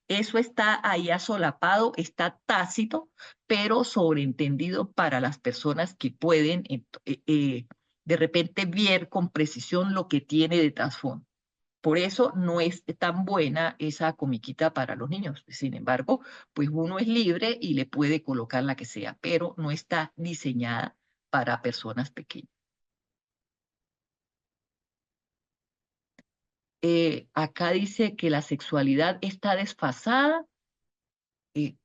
eso está ahí asolapado, está tácito, pero sobreentendido para las personas que pueden de repente ver con precisión lo que tiene de trasfondo. Por eso no es tan buena esa comiquita para los niños. Sin embargo, pues uno es libre y le puede colocar la que sea, pero no está diseñada para personas pequeñas. Acá dice que la sexualidad está desfasada.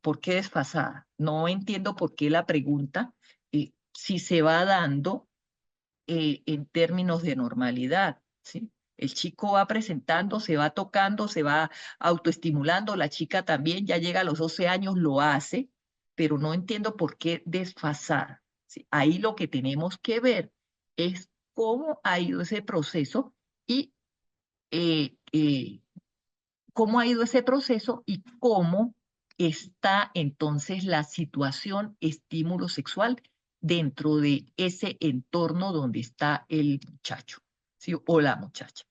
¿Por qué desfasada? No entiendo por qué la pregunta, si se va dando en términos de normalidad, ¿sí? El chico va presentando, se va tocando, se va autoestimulando, la chica también ya llega a los 12 años, lo hace, pero no entiendo por qué desfasada, ¿sí? Ahí lo que tenemos que ver es cómo ha ido ese proceso y eh, eh, cómo ha ido ese proceso y cómo está entonces la situación estímulo sexual dentro de ese entorno donde está el muchacho, ¿sí? O la muchacha,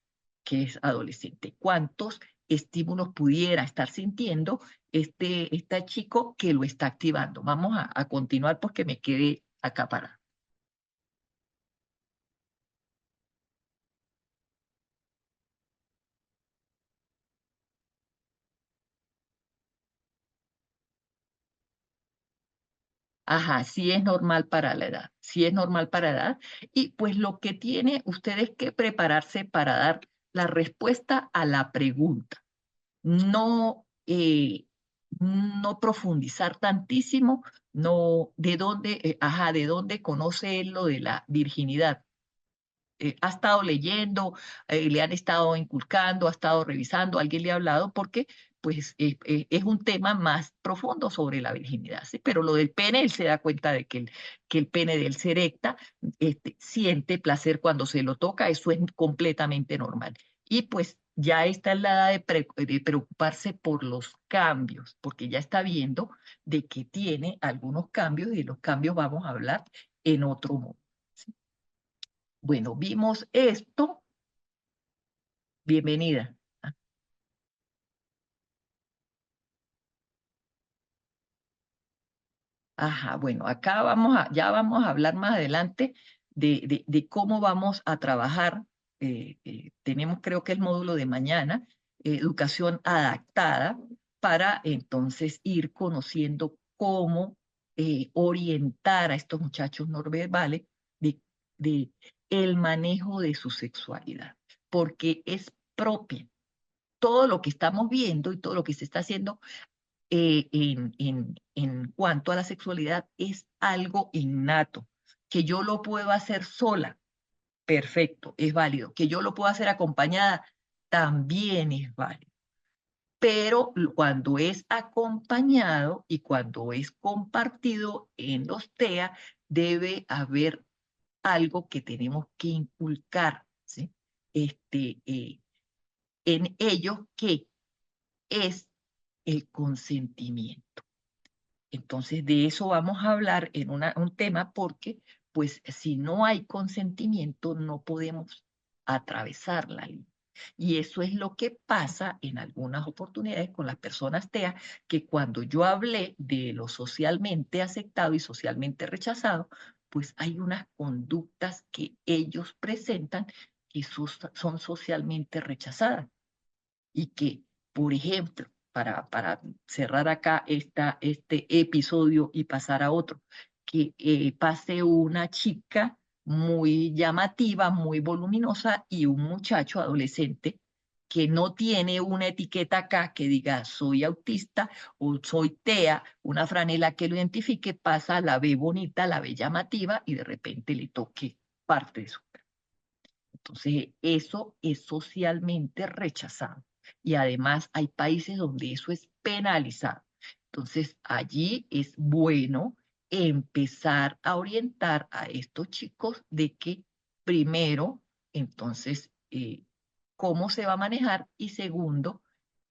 que es adolescente. ¿Cuántos estímulos pudiera estar sintiendo este chico que lo está activando? Vamos a continuar porque me quedé acá parada. Ajá, sí es normal para la edad, sí es normal para la edad. Y pues lo que tiene usted es que prepararse para dar la respuesta a la pregunta, no, no profundizar tantísimo, no, de dónde conoce él lo de la virginidad. Ha estado leyendo, le han estado inculcando, ha estado revisando, alguien le ha hablado, porque pues es un tema más profundo sobre la virginidad, ¿sí? Pero lo del pene, él se da cuenta de que el pene de él se erecta, siente placer cuando se lo toca, eso es completamente normal. Y pues ya está en la edad de preocuparse por los cambios, porque ya está viendo de que tiene algunos cambios y de los cambios vamos a hablar en otro momento. Bueno, vimos esto. Bienvenida. Ajá, bueno, acá ya vamos a hablar más adelante de cómo vamos a trabajar. Tenemos, creo que el módulo de mañana, educación adaptada, para entonces ir conociendo cómo orientar a estos muchachos no verbales de, de el manejo de su sexualidad, porque es propia. Todo lo que estamos viendo y todo lo que se está haciendo en cuanto a la sexualidad es algo innato, que yo lo puedo hacer sola, perfecto, es válido, que yo lo puedo hacer acompañada, también es válido. Pero cuando es acompañado y cuando es compartido en los TEA, debe haber algo que tenemos que inculcar, ¿sí? En ello que es el consentimiento. Entonces, de eso vamos a hablar en un tema porque, pues, si no hay consentimiento, no podemos atravesar la línea. Y eso es lo que pasa en algunas oportunidades con las personas TEA, que cuando yo hablé de lo socialmente aceptado y socialmente rechazado, pues hay unas conductas que ellos presentan que son socialmente rechazadas y que, por ejemplo, para cerrar acá este episodio y pasar a otro, que pase una chica muy llamativa, muy voluminosa, y un muchacho adolescente que no tiene una etiqueta acá que diga soy autista o soy TEA, una franela que lo identifique, pasa, la ve bonita, la ve llamativa y de repente le toque parte de su. Entonces, eso es socialmente rechazado. Y además hay países donde eso es penalizado. Entonces, allí es bueno empezar a orientar a estos chicos de que primero, entonces, cómo se va a manejar y segundo,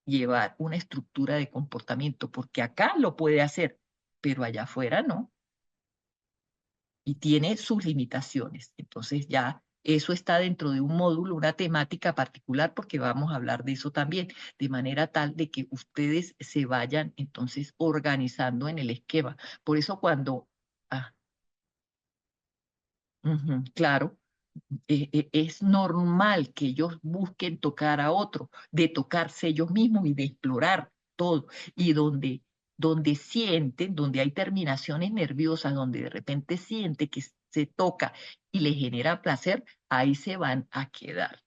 llevar una estructura de comportamiento, porque acá lo puede hacer, pero allá afuera no y tiene sus limitaciones. Entonces ya eso está dentro de un módulo, una temática particular, porque vamos a hablar de eso también, de manera tal de que ustedes se vayan entonces organizando en el esquema. Por eso cuando, ah, ujú, claro, es normal que ellos busquen tocar a otro, de tocarse ellos mismos y de explorar todo. Y donde sienten, donde hay terminaciones nerviosas, donde de repente siente que se toca y le genera placer, ahí se van a quedar.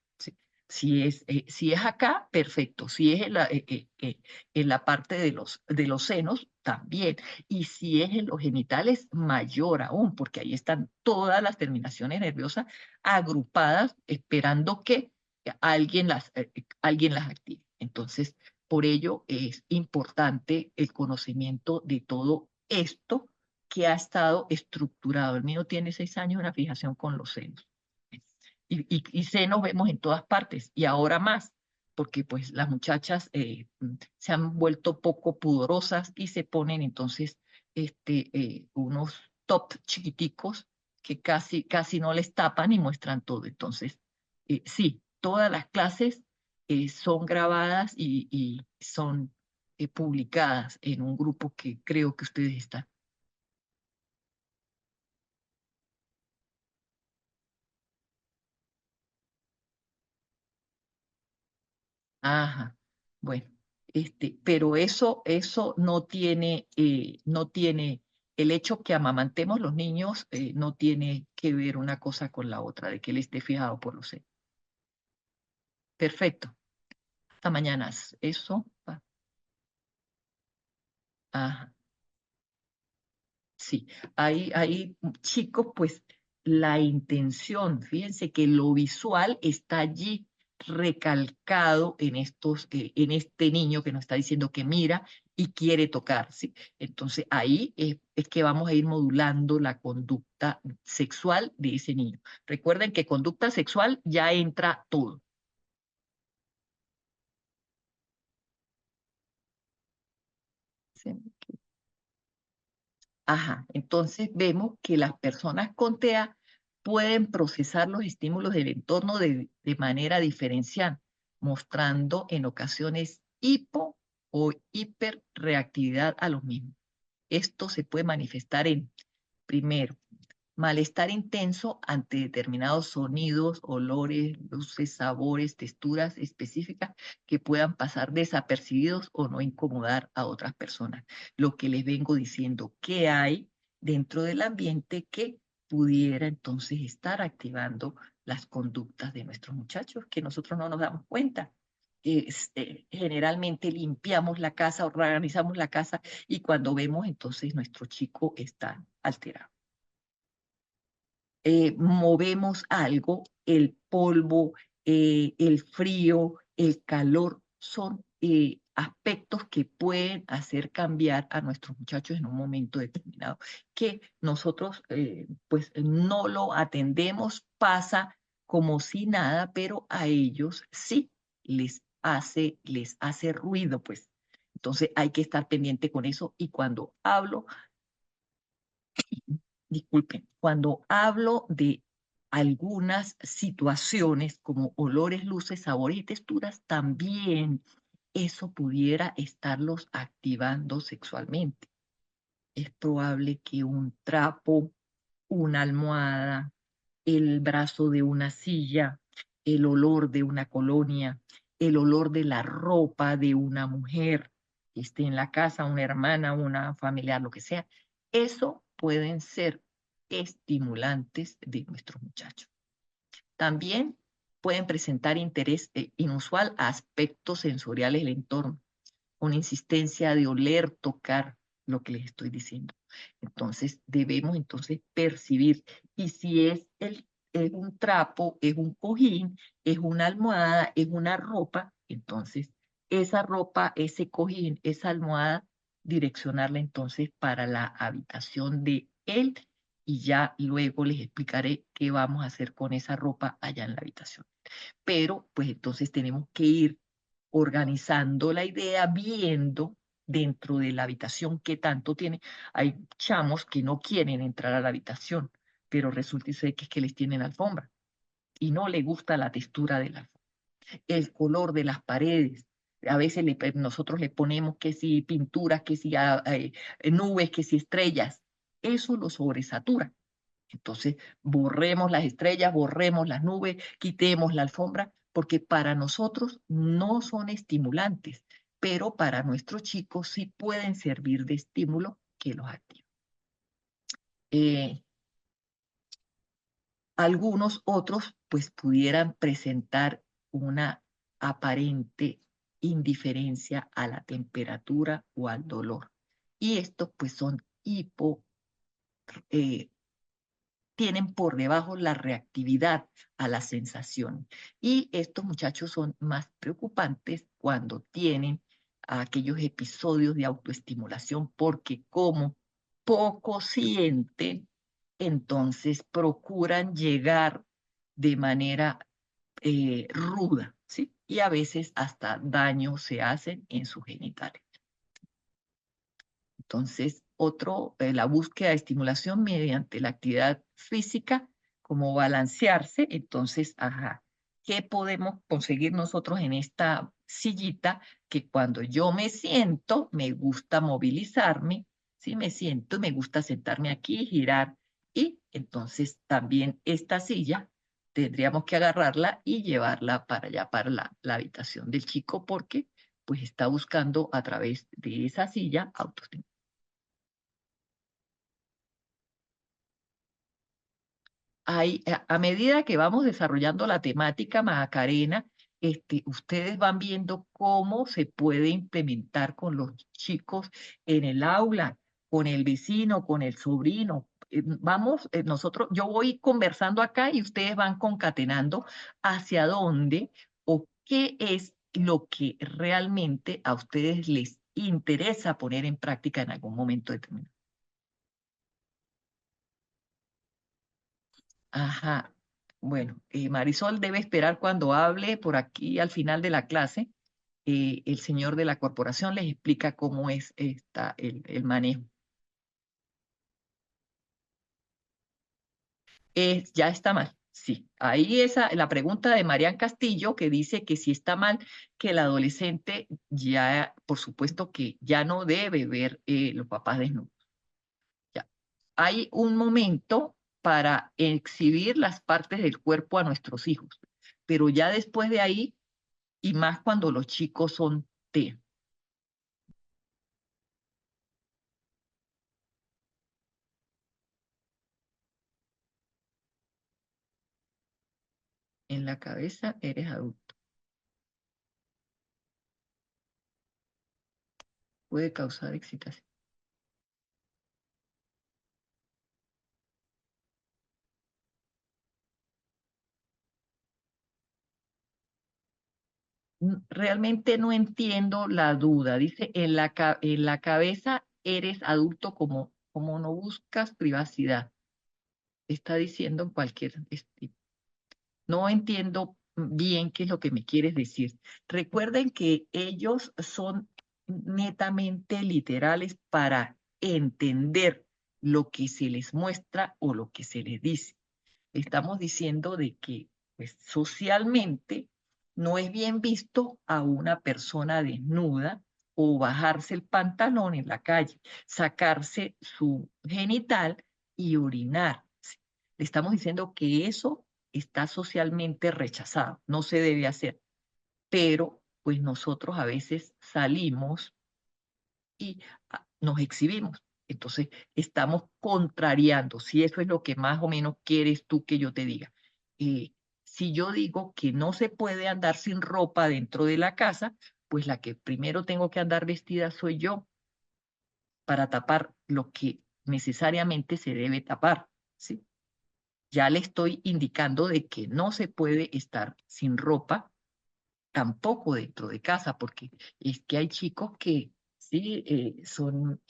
¿Sí? Si es acá, perfecto. Si es en la parte de los senos, también. Y si es en los genitales, mayor aún, porque ahí están todas las terminaciones nerviosas agrupadas esperando que alguien las active. Entonces, por ello es importante el conocimiento de todo esto que ha estado estructurado. El mío tiene 6 años, una fijación con los senos. Y senos vemos en todas partes y ahora más, porque pues las muchachas se han vuelto poco pudorosas y se ponen entonces unos top chiquiticos que casi, casi no les tapan y muestran todo. Entonces, sí, todas las clases son grabadas y son publicadas en un grupo que creo que ustedes están. Ajá, bueno, pero eso no tiene, el hecho que amamantemos los niños no tiene que ver una cosa con la otra, de que él esté fijado por los senos. Perfecto, hasta mañana. Eso, ajá. Sí, hay chicos, pues la intención, fíjense que lo visual está allí recalcado en este niño que nos está diciendo que mira y quiere tocar, ¿sí? Entonces ahí es que vamos a ir modulando la conducta sexual de ese niño. Recuerden que conducta sexual ya entra todo. ¿Sí? Ajá, entonces vemos que las personas con TEA pueden procesar los estímulos del entorno de manera diferencial, mostrando en ocasiones hipo o hiperreactividad a los mismos. Esto se puede manifestar en, primero, malestar intenso ante determinados sonidos, olores, luces, sabores, texturas específicas que puedan pasar desapercibidos o no incomodar a otras personas. Lo que les vengo diciendo, que hay dentro del ambiente que pudiera entonces estar activando las conductas de nuestros muchachos, que nosotros no nos damos cuenta. Generalmente limpiamos la casa, organizamos la casa y cuando vemos entonces nuestro chico está alterado. Movemos algo, el polvo, el frío, el calor, son aspectos que pueden hacer cambiar a nuestros muchachos en un momento determinado, que nosotros pues no lo atendemos, pasa como si nada, pero a ellos sí les hace ruido, pues. Entonces hay que estar pendiente con eso y cuando hablo disculpen, cuando hablo de algunas situaciones como olores, luces, sabores y texturas, también eso pudiera estarlos activando sexualmente. Es probable que un trapo, una almohada, el brazo de una silla, el olor de una colonia, el olor de la ropa de una mujer que esté en la casa, una hermana, una familiar, lo que sea, eso pueden ser estimulantes de nuestros muchachos. También pueden presentar interés inusual a aspectos sensoriales del entorno, una insistencia de oler, tocar lo que les estoy diciendo. Entonces, debemos entonces percibir. Y si es un trapo, es un cojín, es una almohada, es una ropa, entonces esa ropa, ese cojín, esa almohada, direccionarla entonces para la habitación de él y ya luego les explicaré qué vamos a hacer con esa ropa allá en la habitación. Pero pues entonces tenemos que ir organizando la idea, viendo dentro de la habitación qué tanto tiene. Hay chamos que no quieren entrar a la habitación, pero resulta y ser que es que les tienen alfombra y no les gusta la textura de la alfombra, el color de las paredes. A veces nosotros le ponemos que si pinturas, que si nubes, que si estrellas. Eso lo sobresatura. Entonces, borremos las estrellas, borremos las nubes, quitemos la alfombra, porque para nosotros no son estimulantes, pero para nuestros chicos sí pueden servir de estímulo que los activa. Algunos otros, pues, pudieran presentar una aparente indiferencia a la temperatura o al dolor. Y estos, pues, son eh, tienen por debajo la reactividad a la sensación. Y estos muchachos son más preocupantes cuando tienen aquellos episodios de autoestimulación porque como poco sienten, entonces procuran llegar de manera ruda, ¿sí? Y a veces hasta daño se hacen en sus genitales. Entonces, la búsqueda de estimulación mediante la actividad física, como balancearse. Entonces, ajá, ¿qué podemos conseguir nosotros en esta sillita? Que cuando yo me siento, me gusta movilizarme, ¿sí? Me siento, me gusta sentarme aquí, girar. Y entonces también esta silla tendríamos que agarrarla y llevarla para allá, para la habitación del chico, porque pues está buscando a través de esa silla autoestimulación. A medida que vamos desarrollando la temática Macarena, ustedes van viendo cómo se puede implementar con los chicos en el aula, con el vecino, con el sobrino. Yo voy conversando acá y ustedes van concatenando hacia dónde o qué es lo que realmente a ustedes les interesa poner en práctica en algún momento determinado. Ajá. Bueno, Marisol debe esperar cuando hable por aquí al final de la clase. El señor de la corporación les explica cómo es el manejo. Ya está mal, sí. Ahí la pregunta de Marian Castillo que dice que si está mal que el adolescente ya, por supuesto que ya no debe ver los papás desnudos. Ya. Hay un momento para exhibir las partes del cuerpo a nuestros hijos, pero ya después de ahí, y más cuando los chicos son T, en la cabeza eres adulto, puede causar excitación. Realmente no entiendo la duda. Dice, en la cabeza eres adulto como no buscas privacidad. Está diciendo en cualquier estilo. No entiendo bien qué es lo que me quieres decir. Recuerden que ellos son netamente literales para entender lo que se les muestra o lo que se les dice. Estamos diciendo de que pues, socialmente no es bien visto a una persona desnuda o bajarse el pantalón en la calle, sacarse su genital y orinar. Le estamos diciendo que eso está socialmente rechazado, no se debe hacer, pero pues nosotros a veces salimos y nos exhibimos. Entonces, estamos contrariando, si eso es lo que más o menos quieres tú que yo te diga. Eh, si yo digo que no se puede andar sin ropa dentro de la casa, pues la que primero tengo que andar vestida soy yo para tapar lo que necesariamente se debe tapar, ¿sí? Ya le estoy indicando de que no se puede estar sin ropa tampoco dentro de casa, porque es que hay chicos que sí son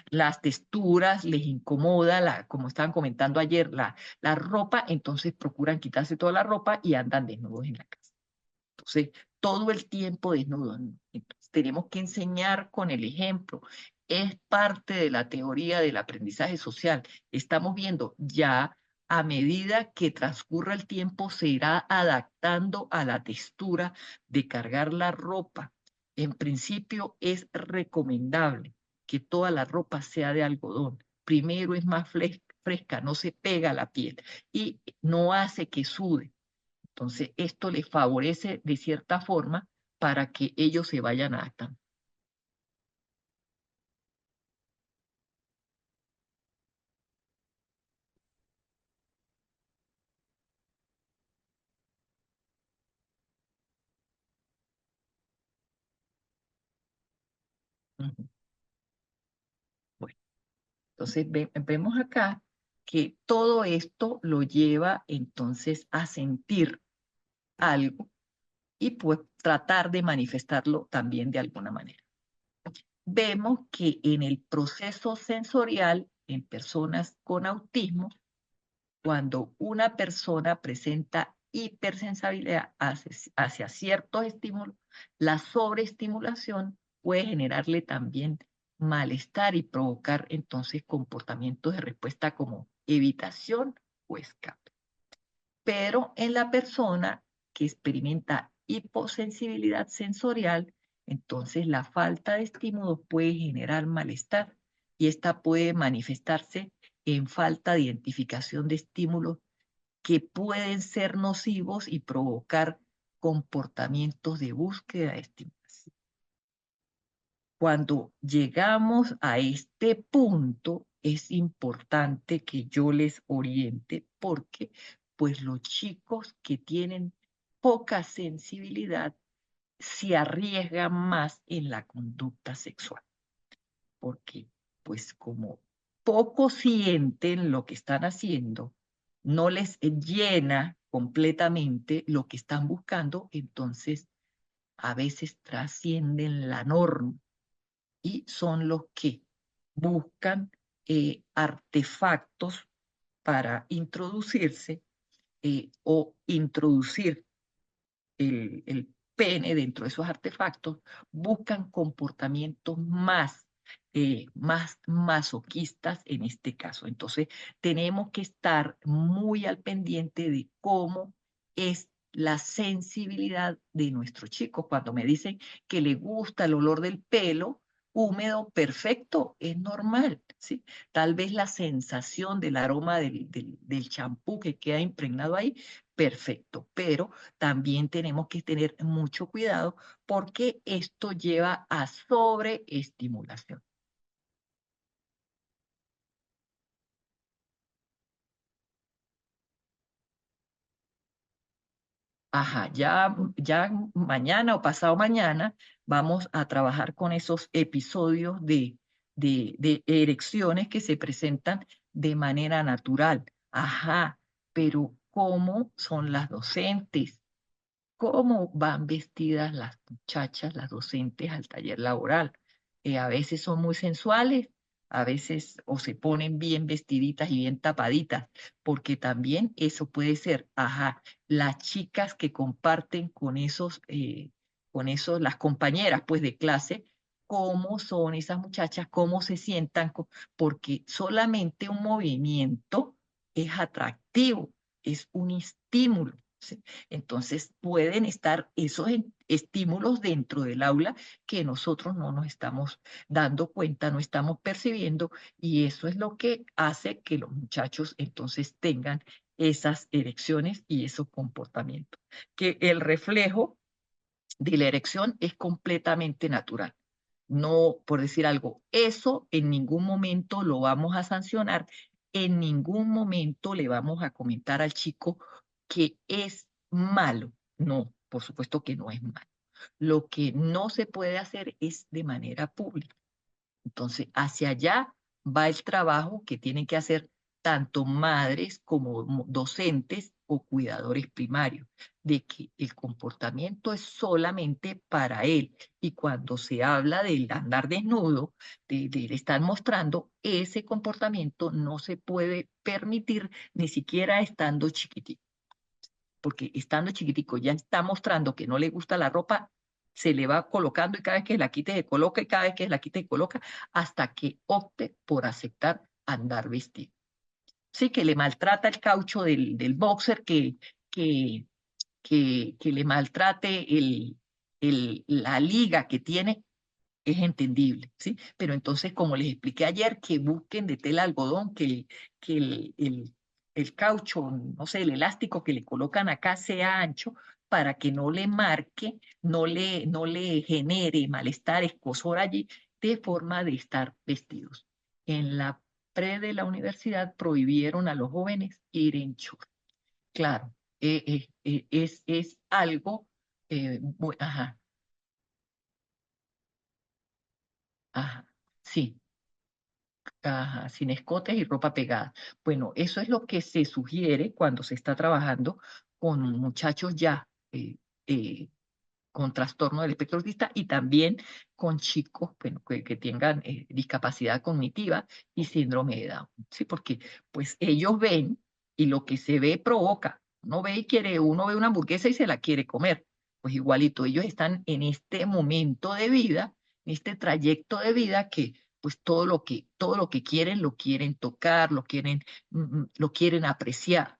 las texturas, les incomoda, como estaban comentando ayer, la ropa, entonces procuran quitarse toda la ropa y andan desnudos en la casa. Entonces, todo el tiempo desnudos, ¿no? Entonces, tenemos que enseñar con el ejemplo. Es parte de la teoría del aprendizaje social. Estamos viendo ya a medida que transcurra el tiempo, se irá adaptando a la textura de cargar la ropa. En principio, es recomendable que toda la ropa sea de algodón. Primero es más fresca, no se pega a la piel y no hace que sude. Entonces, esto les favorece de cierta forma para que ellos se vayan adaptando. Ujú. Bueno, entonces vemos acá que todo esto lo lleva entonces a sentir algo y pues tratar de manifestarlo también de alguna manera. Vemos que en el proceso sensorial en personas con autismo, cuando una persona presenta hipersensibilidad hacia ciertos estímulos, la sobreestimulación puede generarle también malestar y provocar entonces comportamientos de respuesta como evitación o escape. Pero en la persona que experimenta hiposensibilidad sensorial, entonces la falta de estímulos puede generar malestar y esta puede manifestarse en falta de identificación de estímulos que pueden ser nocivos y provocar comportamientos de búsqueda de estimulación. Cuando llegamos a este punto, es importante que yo les oriente porque pues los chicos que tienen poca sensibilidad se arriesgan más en la conducta sexual, porque pues como poco sienten lo que están haciendo, no les llena completamente lo que están buscando, entonces a veces trascienden la norma y son los que buscan artefactos para introducirse o introducir el pene dentro de esos artefactos, buscan comportamientos más masoquistas en este caso. Entonces, tenemos que estar muy al pendiente de cómo es la sensibilidad de nuestro chico. Cuando me dicen que le gusta el olor del pelo húmedo, perfecto, es normal, ¿sí? Tal vez la sensación del aroma del champú que queda impregnado ahí, perfecto, pero también tenemos que tener mucho cuidado porque esto lleva a sobreestimulación. Ajá, ya mañana o pasado mañana vamos a trabajar con esos episodios de erecciones que se presentan de manera natural. Ajá, pero ¿cómo son las docentes? ¿Cómo van vestidas las muchachas, las docentes al taller laboral? A veces son muy sensuales, a veces o se ponen bien vestiditas y bien tapaditas, porque también eso puede ser, ajá, las chicas que comparten con esos, las compañeras pues de clase, cómo son esas muchachas, cómo se sientan, porque solamente un movimiento es atractivo, es un estímulo. ¿Sí? Entonces pueden estar esos estímulos dentro del aula que nosotros no nos estamos dando cuenta, no estamos percibiendo y eso es lo que hace que los muchachos entonces tengan esas erecciones y esos comportamientos. Que el reflejo de la erección es completamente natural. No, por decir algo, eso en ningún momento lo vamos a sancionar, en ningún momento le vamos a comentar al chico que es malo. No, por supuesto que no es malo. Lo que no se puede hacer es de manera pública. Entonces, hacia allá va el trabajo que tienen que hacer tanto madres como docentes o cuidadores primarios, de que el comportamiento es solamente para él. Y cuando se habla del andar desnudo, de estar mostrando, ese comportamiento no se puede permitir ni siquiera estando chiquitito, porque estando chiquitico ya está mostrando que no le gusta la ropa, se le va colocando y cada vez que la quite se coloca y cada vez que la quite se coloca hasta que opte por aceptar andar vestido. Sí, que le maltrata el caucho del boxer, que, que le maltrate la liga que tiene, es entendible, ¿sí? Pero entonces, como les expliqué ayer, que busquen de tela algodón, que el caucho, no sé, el elástico que le colocan acá sea ancho para que no le marque, no le genere malestar, escozor allí, de forma de estar vestidos. En la de la universidad prohibieron a los jóvenes ir en short. Claro, es algo, ajá, ajá, sí. Ajá, sin escotes y ropa pegada. Bueno, eso es lo que se sugiere cuando se está trabajando con muchachos ya eh, con trastorno del espectro autista y también con chicos, bueno, que tengan discapacidad cognitiva y síndrome de Down, ¿sí? Porque pues ellos ven y lo que se ve provoca. Uno ve y quiere, uno ve una hamburguesa y se la quiere comer. Pues igualito, ellos están en este momento de vida, en este trayecto de vida que pues todo lo que quieren, lo quieren tocar, lo quieren apreciar.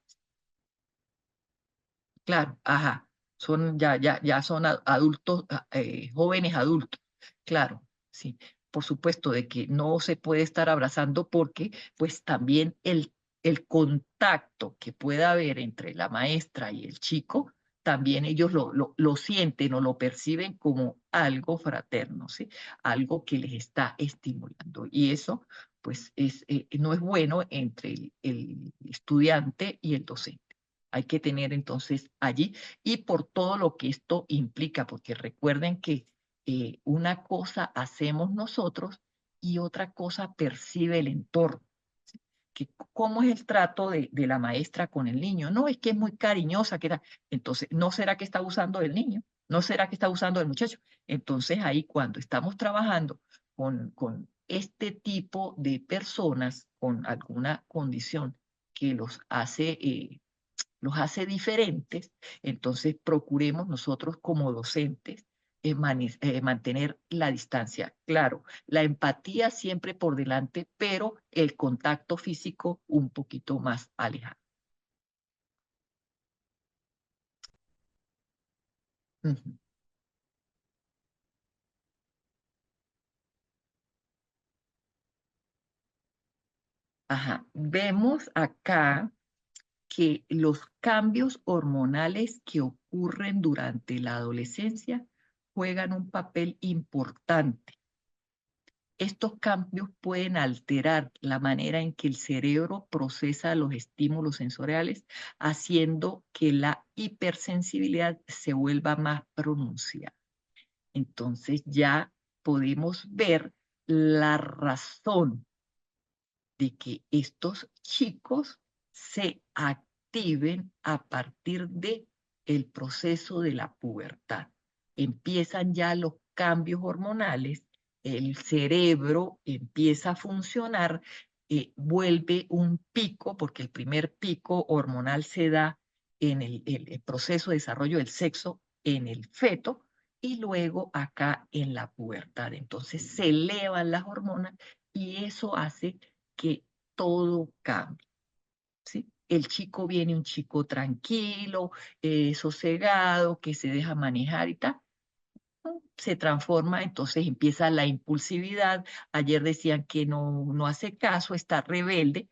Claro, ajá, ya son adultos, jóvenes adultos, claro, sí, por supuesto de que no se puede estar abrazando porque pues también el contacto que pueda haber entre la maestra y el chico, también ellos lo sienten o lo perciben como algo fraterno, ¿sí? Algo que les está estimulando y eso pues no es bueno entre el estudiante y el docente. Hay que tener entonces allí y por todo lo que esto implica, porque recuerden que una cosa hacemos nosotros y otra cosa percibe el entorno. Que ¿Cómo es el trato de la maestra con el niño? No, es que es muy cariñosa, entonces, ¿no será que está usando del niño? ¿No será que está usando del muchacho? Entonces ahí cuando estamos trabajando con este tipo de personas con alguna condición que los hace diferentes, entonces procuremos nosotros como docentes mantener la distancia. Claro, la empatía siempre por delante, pero el contacto físico un poquito más alejado. Ujú. Ajá. Vemos acá que los cambios hormonales que ocurren durante la adolescencia juegan un papel importante. Estos cambios pueden alterar la manera en que el cerebro procesa los estímulos sensoriales, haciendo que la hipersensibilidad se vuelva más pronunciada. Entonces ya podemos ver la razón de que estos chicos se activen a partir de el proceso de la pubertad. Empiezan ya los cambios hormonales, el cerebro empieza a funcionar, vuelve un pico, porque el primer pico hormonal se da en el proceso de desarrollo del sexo en el feto y luego acá en la pubertad. Entonces se elevan las hormonas y eso hace que todo cambie, ¿sí? El chico viene un chico tranquilo, sosegado, que se deja manejar y tal, ¿no? Se transforma, entonces empieza la impulsividad. Ayer decían que no hace caso, está rebelde.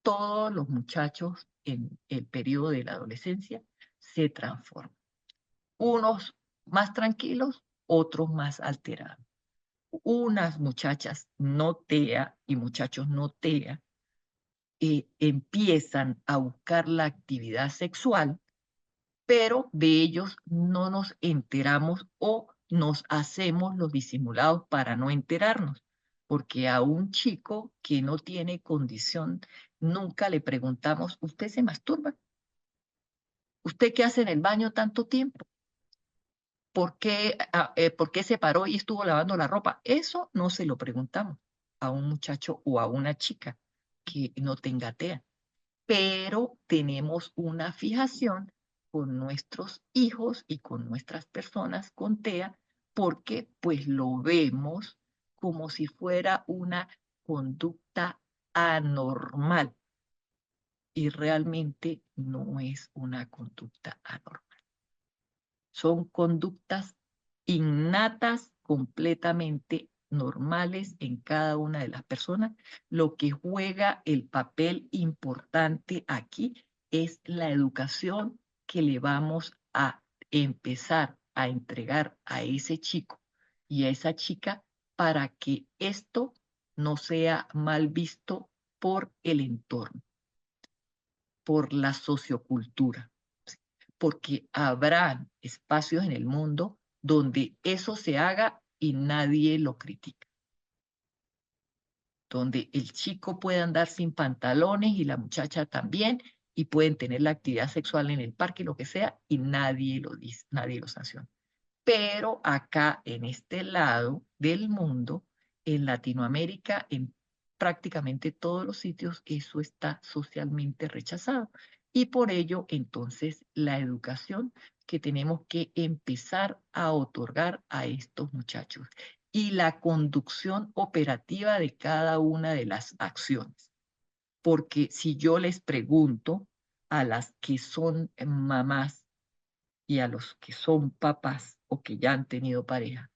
Todos los muchachos en el periodo de la adolescencia se transforman. Unos más tranquilos, otros más alterados. unas muchachas no TEA y muchachos no TEA empiezan a buscar la actividad sexual, pero de ellos no nos enteramos o nos hacemos los disimulados para no enterarnos, porque a un chico que no tiene condición, nunca le preguntamos, ¿usted se masturba? ¿Usted qué hace en el baño tanto tiempo? ¿Por qué se paró y estuvo lavando la ropa? Eso no se lo preguntamos a un muchacho o a una chica que no tenga TEA, pero tenemos una fijación con nuestros hijos y con nuestras personas con TEA porque pues lo vemos como si fuera una conducta anormal y realmente no es una conducta anormal. Son conductas innatas, completamente normales en cada una de las personas. Lo que juega el papel importante aquí es la educación que le vamos a empezar a entregar a ese chico y a esa chica para que esto no sea mal visto por el entorno, por la sociocultura, porque habrá espacios en el mundo donde eso se haga y nadie lo critica, donde el chico puede andar sin pantalones y la muchacha también, y pueden tener la actividad sexual en el parque, lo que sea, y nadie lo dice, nadie lo sanciona. Pero acá, en este lado del mundo, en Latinoamérica, en prácticamente todos los sitios, eso está socialmente rechazado. Y por ello, entonces, la educación que tenemos que empezar a otorgar a estos muchachos y la conducción operativa de cada una de las acciones. Porque si yo les pregunto a las que son mamás y a los que son papás o que ya han tenido pareja,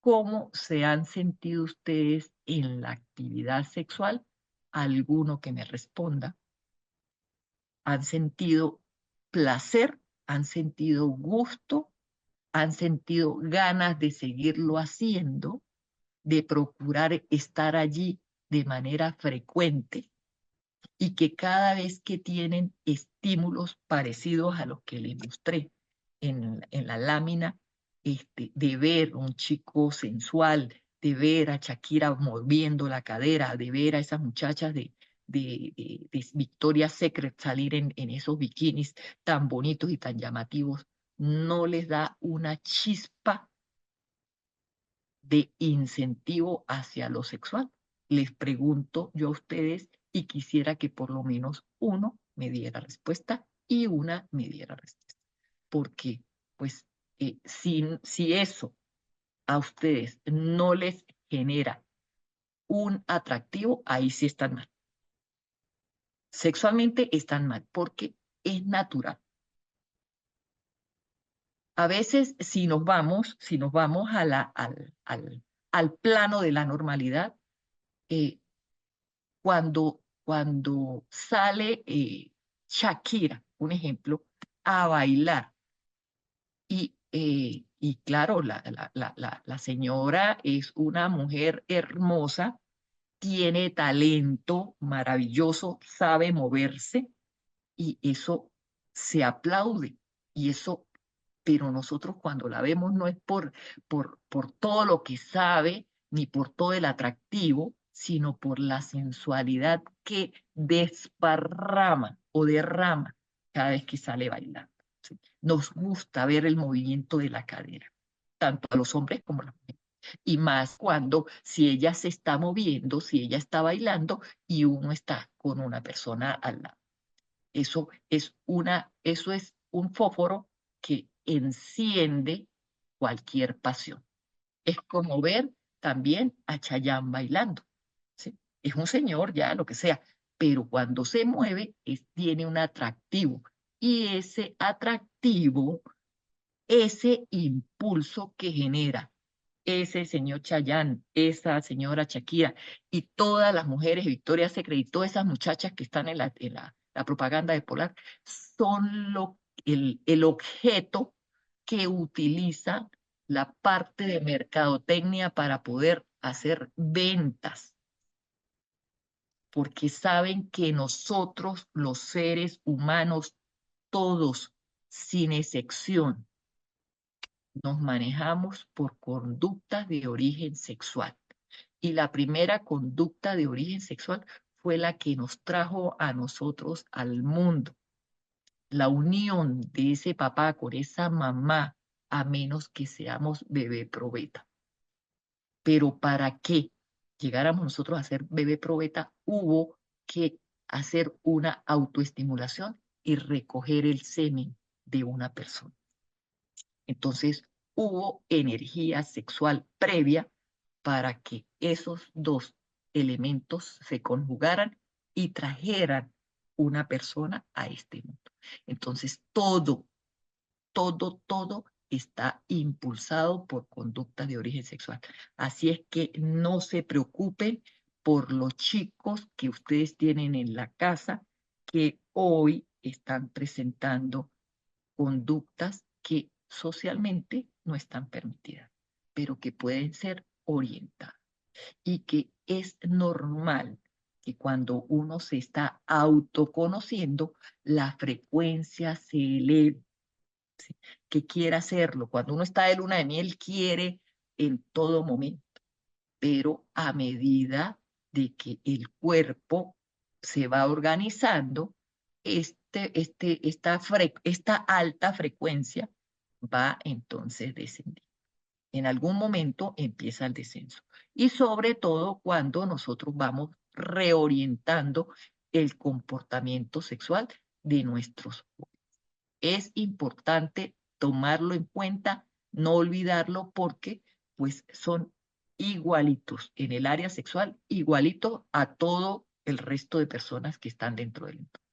¿cómo se han sentido ustedes en la actividad sexual? Alguno que me responda. ¿Han sentido placer? ¿Han sentido gusto? ¿Han sentido ganas de seguirlo haciendo? ¿De procurar estar allí de manera frecuente? Y que cada vez que tienen estímulos parecidos a los que les mostré en la lámina, de ver un chico sensual, de ver a Shakira moviendo la cadera, de ver a esas muchachas de Victoria's Secret salir en esos bikinis tan bonitos y tan llamativos, no les da una chispa de incentivo hacia lo sexual. Les pregunto yo a ustedes y quisiera que por lo menos uno me diera respuesta y una me diera respuesta. Porque, pues, si eso a ustedes no les genera un atractivo, ahí sí están mal. Sexualmente están mal porque es natural. A veces, si nos vamos al plano de la normalidad, eh, cuando sale Shakira, un ejemplo, a bailar. Y claro, la señora es una mujer hermosa, tiene talento maravilloso, sabe moverse y eso se aplaude. Y eso, pero nosotros cuando la vemos no es por todo lo que sabe, ni por todo el atractivo, sino por la sensualidad que desparrama o derrama cada vez que sale bailando. ¿Sí? Nos gusta ver el movimiento de la cadera, tanto a los hombres como a las mujeres. Y más cuando si ella se está moviendo, si ella está bailando y uno está con una persona al lado. Eso es un fósforo que enciende cualquier pasión. Es como ver también a Chayanne bailando, ¿sí? Es un señor ya, lo que sea, pero cuando se mueve tiene un atractivo. Y ese atractivo, ese impulso que genera ese señor Chayanne, esa señora Shakira y todas las mujeres, Victoria's Secret y todas esas muchachas que están en la propaganda de Polar, son el objeto que utilizan la parte de mercadotecnia para poder hacer ventas, porque saben que nosotros, los seres humanos, todos, sin excepción, nos manejamos por conductas de origen sexual. Y la primera conducta de origen sexual fue la que nos trajo a nosotros al mundo. La unión de ese papá con esa mamá, a menos que seamos bebé probeta. Pero para que llegáramos nosotros a ser bebé probeta, hubo que hacer una autoestimulación y recoger el semen de una persona. Entonces, hubo energía sexual previa para que esos dos elementos se conjugaran y trajeran una persona a este mundo. Entonces, todo está impulsado por conducta de origen sexual. Así es que no se preocupen por los chicos que ustedes tienen en la casa que hoy están presentando conductas que socialmente no están permitidas, pero que pueden ser orientadas y que es normal que cuando uno se está autoconociendo, la frecuencia se eleve, ¿sí? Que quiera hacerlo. Cuando uno está de luna de miel, quiere en todo momento, pero a medida de que el cuerpo se va organizando, esta alta frecuencia va entonces descendiendo. En algún momento empieza el descenso. Y sobre todo cuando nosotros vamos reorientando el comportamiento sexual de nuestros jóvenes. Es importante tomarlo en cuenta, no olvidarlo porque pues son igualitos en el área sexual, igualitos a todo el resto de personas que están dentro del entorno.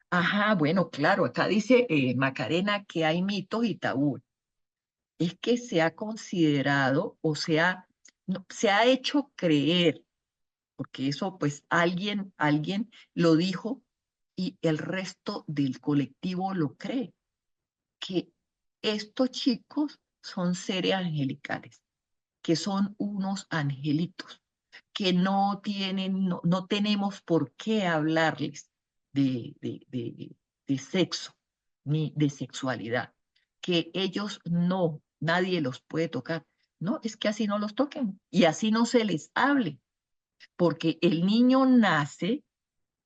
Ajá, bueno, claro, acá dice Macarena que hay mitos y tabúes. Es que se ha considerado o no, se ha hecho creer, porque eso pues alguien lo dijo y el resto del colectivo lo cree, que estos chicos son seres angelicales, que son unos angelitos, que no tenemos por qué hablarles de sexo ni de sexualidad, que ellos no, nadie los puede tocar. No, es que así no los toquen y así no se les hable, porque el niño nace,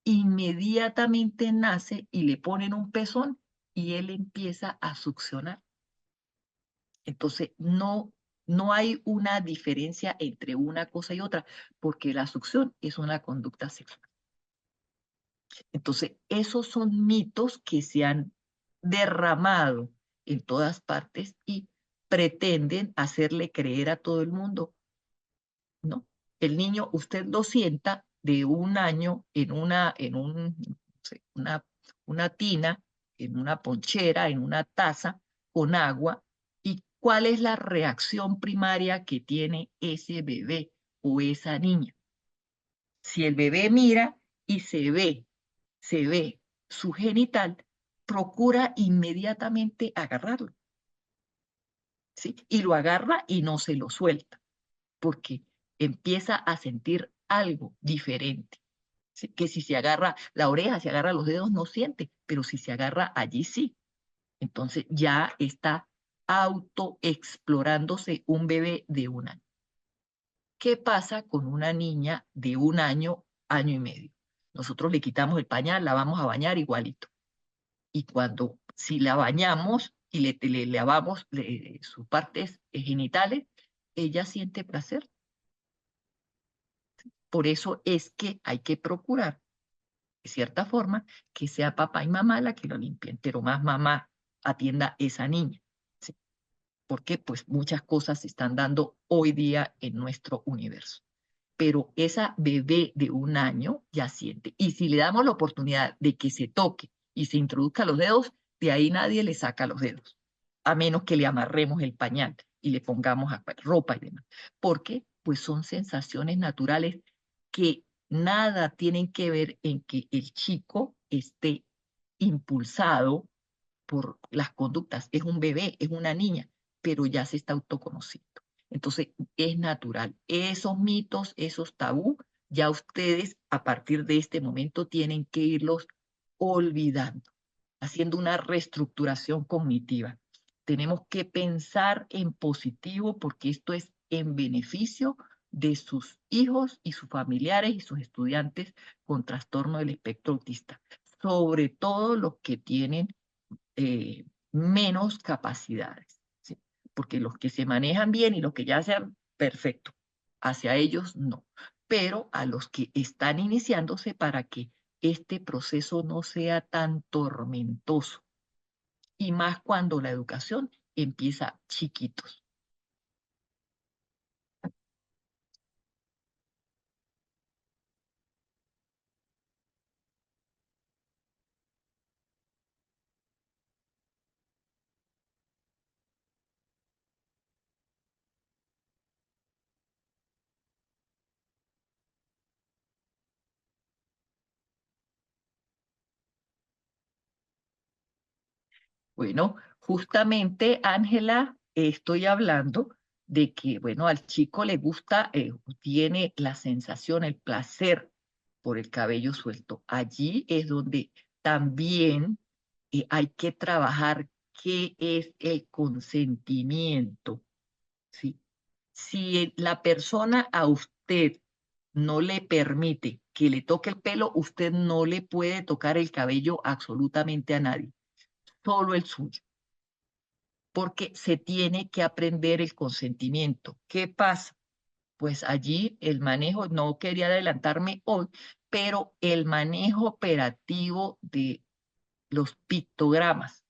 inmediatamente nace y le ponen un pezón y él empieza a succionar. Entonces, no hay una diferencia entre una cosa y otra, porque la succión es una conducta sexual. Entonces, esos son mitos que se han derramado en todas partes y pretenden hacerle creer a todo el mundo, ¿no? El niño, usted lo sienta de un año no sé, una tina, en una ponchera, en una taza con agua. ¿Y cuál es la reacción primaria que tiene ese bebé o esa niña? Si el bebé mira y se ve su genital, procura inmediatamente agarrarlo, ¿sí? Y lo agarra y no se lo suelta porque empieza a sentir algo diferente. ¿Sí? Que si se agarra la oreja, se agarra los dedos, no siente, pero si se agarra allí sí. Entonces ya está autoexplorándose un bebé de un año. ¿Qué pasa con una niña de un año, año y medio? Nosotros le quitamos el pañal, la vamos a bañar igualito. Y si la bañamos y le lavamos sus partes genitales, ella siente placer. Por eso es que hay que procurar, de cierta forma, que sea papá y mamá la que lo limpien, pero más mamá atienda a esa niña, ¿sí? Porque pues muchas cosas se están dando hoy día en nuestro universo. Pero esa bebé de un año ya siente. Y si le damos la oportunidad de que se toque y se introduzca los dedos, de ahí nadie le saca los dedos, a menos que le amarremos el pañal y le pongamos ropa y demás. ¿Por qué? pues son sensaciones naturales que nada tienen que ver en que el chico esté impulsado por las conductas. Es un bebé, es una niña, pero ya se está autoconociendo. Entonces, es natural. Esos mitos, esos tabú, ya ustedes a partir de este momento tienen que irlos olvidando, haciendo una reestructuración cognitiva. Tenemos que pensar en positivo porque esto es en beneficio de sus hijos y sus familiares y sus estudiantes con trastorno del espectro autista, sobre todo los que tienen menos capacidades, ¿sí? Porque los que se manejan bien y los que ya sean, perfecto, hacia ellos no, pero a los que están iniciándose para que este proceso no sea tan tormentoso y más cuando la educación empieza chiquitos. Bueno, justamente, Ángela, estoy hablando de que, bueno, al chico le gusta, tiene la sensación, el placer por el cabello suelto. Allí es donde también hay que trabajar qué es el consentimiento, ¿sí? Si la persona a usted no le permite que le toque el pelo, usted no le puede tocar el cabello absolutamente a nadie, solo el suyo, porque se tiene que aprender el consentimiento. ¿Qué pasa? Pues allí el manejo, no quería adelantarme hoy, pero el manejo operativo de los pictogramas,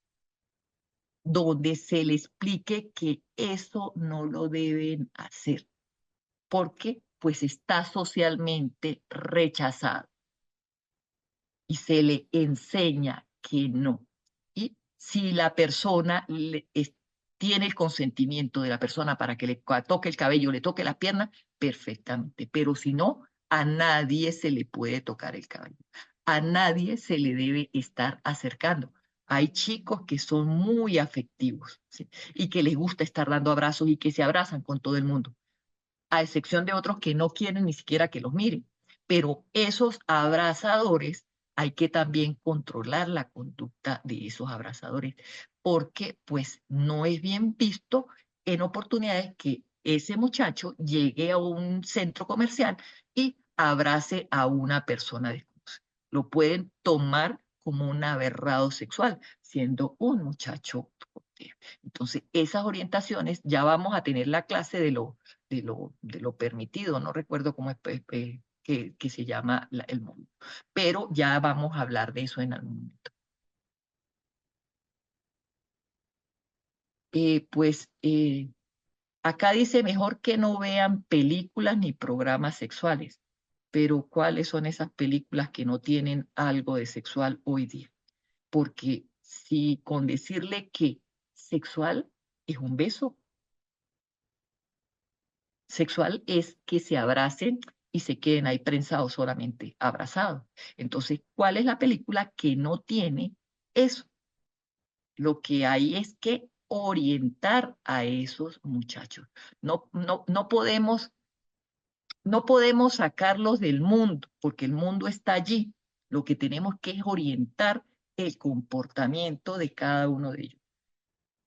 donde se le explique que eso no lo deben hacer, porque pues está socialmente rechazado y se le enseña que no. Y si la persona tiene el consentimiento de la persona para que le toque el cabello, le toque la pierna, perfectamente. Pero si no, a nadie se le puede tocar el cabello. A nadie se le debe estar acercando. Hay chicos que son muy afectivos, ¿sí? Y que les gusta estar dando abrazos y que se abrazan con todo el mundo, a excepción de otros que no quieren ni siquiera que los miren. Pero esos abrazadores hay que también controlar la conducta de esos abrazadores, porque pues no es bien visto en oportunidades que ese muchacho llegue a un centro comercial y abrace a una persona desconocida. Lo pueden tomar como un aberrado sexual, siendo un muchacho soltero. Entonces, esas orientaciones, ya vamos a tener la clase de lo permitido, no recuerdo cómo es que se llama el mundo, pero ya vamos a hablar de eso en algún momento. Acá dice mejor que no vean películas ni programas sexuales, pero ¿cuáles son esas películas que no tienen algo de sexual hoy día? Porque si con decirle que sexual es un beso, sexual es que se abracen y se queden ahí prensados solamente abrazados. Entonces, ¿cuál es la película que no tiene eso? Lo que hay es que orientar a esos muchachos. No podemos sacarlos del mundo, porque el mundo está allí. Lo que tenemos que es orientar el comportamiento de cada uno de ellos.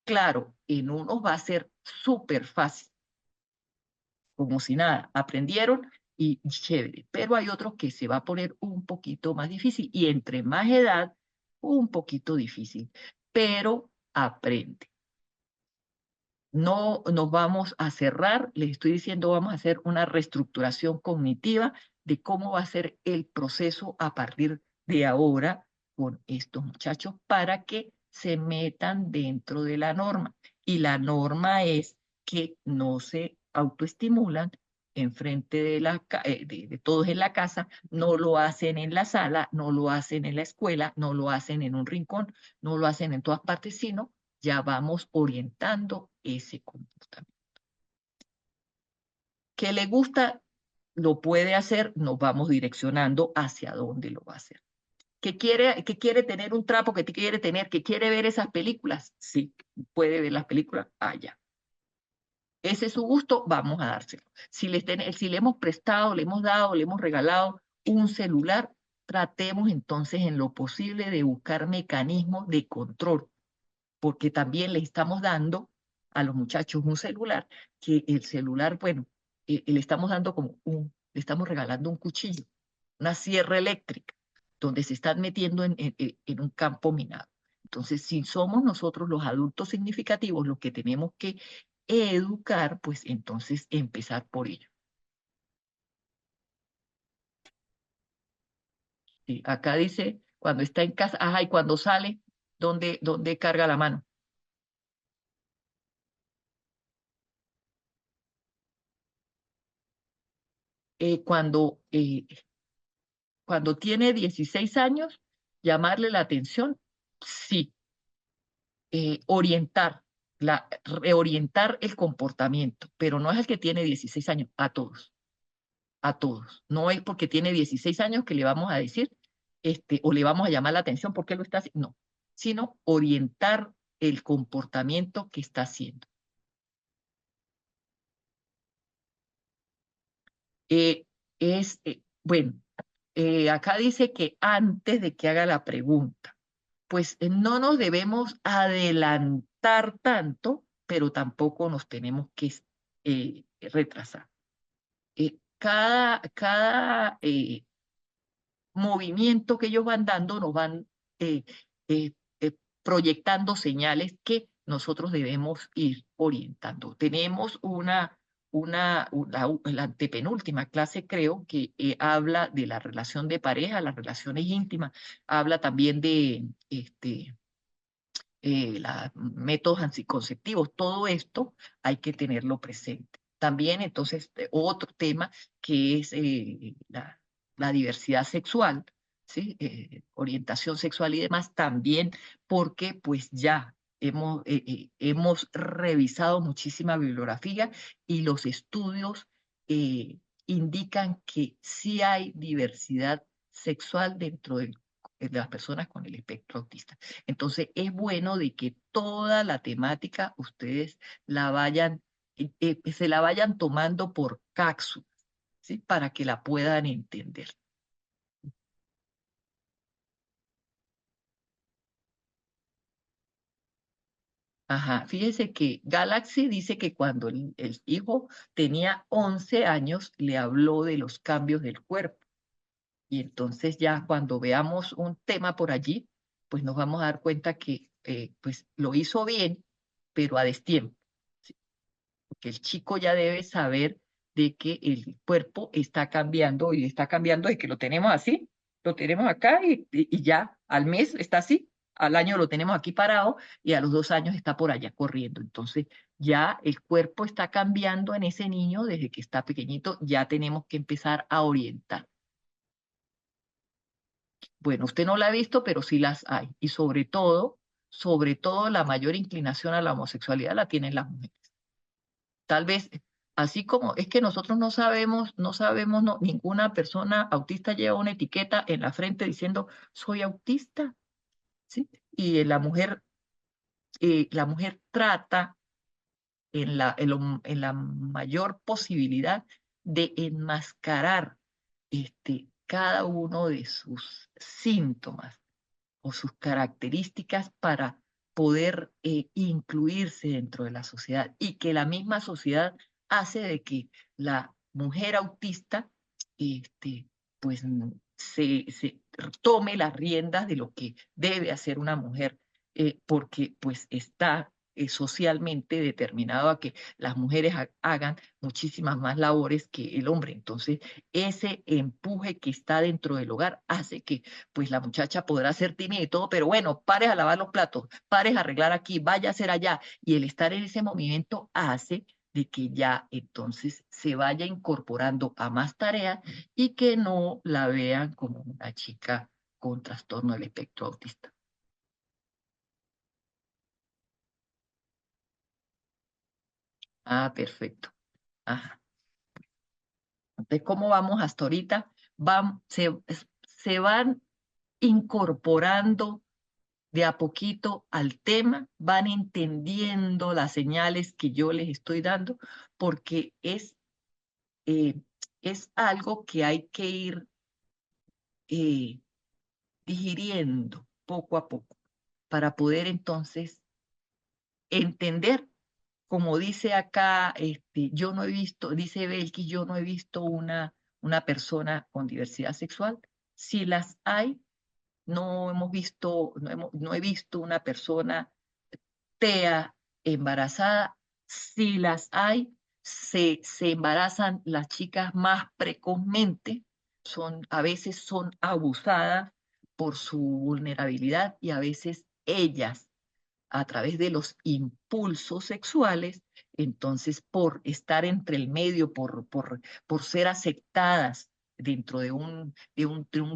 Claro, en unos va a ser súper fácil, como si nada, aprendieron y chévere, pero hay otros que se va a poner un poquito más difícil y entre más edad, un poquito difícil, pero aprende. No nos vamos a cerrar, les estoy diciendo, vamos a hacer una reestructuración cognitiva de cómo va a ser el proceso a partir de ahora con estos muchachos para que se metan dentro de la norma. Y la norma es que no se autoestimulan en frente de todos en la casa, no lo hacen en la sala, no lo hacen en la escuela, no lo hacen en un rincón, no lo hacen en todas partes, sino ya vamos orientando ese comportamiento. que le gusta, lo puede hacer, nos vamos direccionando hacia dónde lo va a hacer. Que quiere tener un trapo, que quiere tener, que quiere ver esas películas, sí, puede ver las películas allá. Ese es su gusto, vamos a dárselo. Si le hemos prestado, le hemos dado, le hemos regalado un celular, tratemos entonces en lo posible de buscar mecanismos de control, porque también le estamos dando a los muchachos un celular, que el celular, bueno, le estamos dando le estamos regalando un cuchillo, una sierra eléctrica, donde se están metiendo en un campo minado. Entonces, si somos nosotros los adultos significativos los que tenemos que educar, pues entonces empezar por ello. Sí, acá dice, cuando está en casa, ajá, y cuando sale, ¿dónde carga la mano? Eh, cuando, eh, Cuando tiene 16 años, llamarle la atención, sí, orientar, reorientar el comportamiento, pero no es el que tiene 16 años, a todos, a todos. No es porque tiene 16 años que le vamos a decir, o le vamos a llamar la atención porque lo está haciendo, no, sino orientar el comportamiento que está haciendo. Eh, bueno, acá dice que antes de que haga la pregunta, pues no nos debemos adelantar tanto, pero tampoco nos tenemos que retrasar. Cada movimiento que ellos van dando nos van eh, eh, proyectando señales que nosotros debemos ir orientando. Tenemos la antepenúltima clase, creo, que habla de la relación de pareja, las relaciones íntimas, habla también de métodos anticonceptivos, todo esto hay que tenerlo presente. También, entonces, otro tema que es la diversidad sexual, ¿sí? Orientación sexual y demás, también porque pues ya hemos revisado muchísima bibliografía y los estudios indican que sí hay diversidad sexual dentro de las personas con el espectro autista. Entonces, es bueno de que toda la temática ustedes se la vayan tomando por cápsulas, ¿sí? Para que la puedan entender. Ajá, fíjese que Galaxy dice que cuando el hijo tenía 11 años, le habló de los cambios del cuerpo. Y entonces ya cuando veamos un tema por allí, pues nos vamos a dar cuenta que pues lo hizo bien, pero a destiempo. ¿Sí? Que el chico ya debe saber de que el cuerpo está cambiando y está cambiando y que lo tenemos así, lo tenemos acá y ya al mes está así, al año lo tenemos aquí parado y a los 2 años está por allá corriendo. Entonces ya el cuerpo está cambiando en ese niño desde que está pequeñito, ya tenemos que empezar a orientar. Bueno, usted no la ha visto, pero sí las hay. Y sobre todo la mayor inclinación a la homosexualidad la tienen las mujeres. Tal vez, así como es que nosotros no sabemos, no, ninguna persona autista lleva una etiqueta en la frente diciendo soy autista, ¿sí? Y la mujer trata en la mayor posibilidad de enmascarar cada uno de sus síntomas o sus características para poder incluirse dentro de la sociedad y que la misma sociedad hace de que la mujer autista pues se tome las riendas de lo que debe hacer una mujer porque pues está socialmente determinado a que las mujeres hagan muchísimas más labores que el hombre. Entonces, ese empuje que está dentro del hogar hace que pues la muchacha podrá ser tímida y todo, pero bueno, pares a lavar los platos, pares a arreglar aquí, vaya a hacer allá. Y el estar en ese movimiento hace de que ya entonces se vaya incorporando a más tareas y que no la vean como una chica con trastorno del espectro autista. Ah, perfecto. Ajá. Entonces, ¿cómo vamos hasta ahorita? Se van incorporando de a poquito al tema, van entendiendo las señales que yo les estoy dando, porque eh, es algo que hay que ir eh, digiriendo poco a poco para poder entonces entender, como dice acá, yo no he visto, dice Belkis, yo no he visto una persona con diversidad sexual. Si las hay, no hemos visto, no he visto una persona TEA embarazada. Si las hay, se embarazan las chicas más precozmente, a veces son abusadas por su vulnerabilidad y a veces ellas a través de los impulsos sexuales, entonces por estar entre el medio, por ser aceptadas dentro de un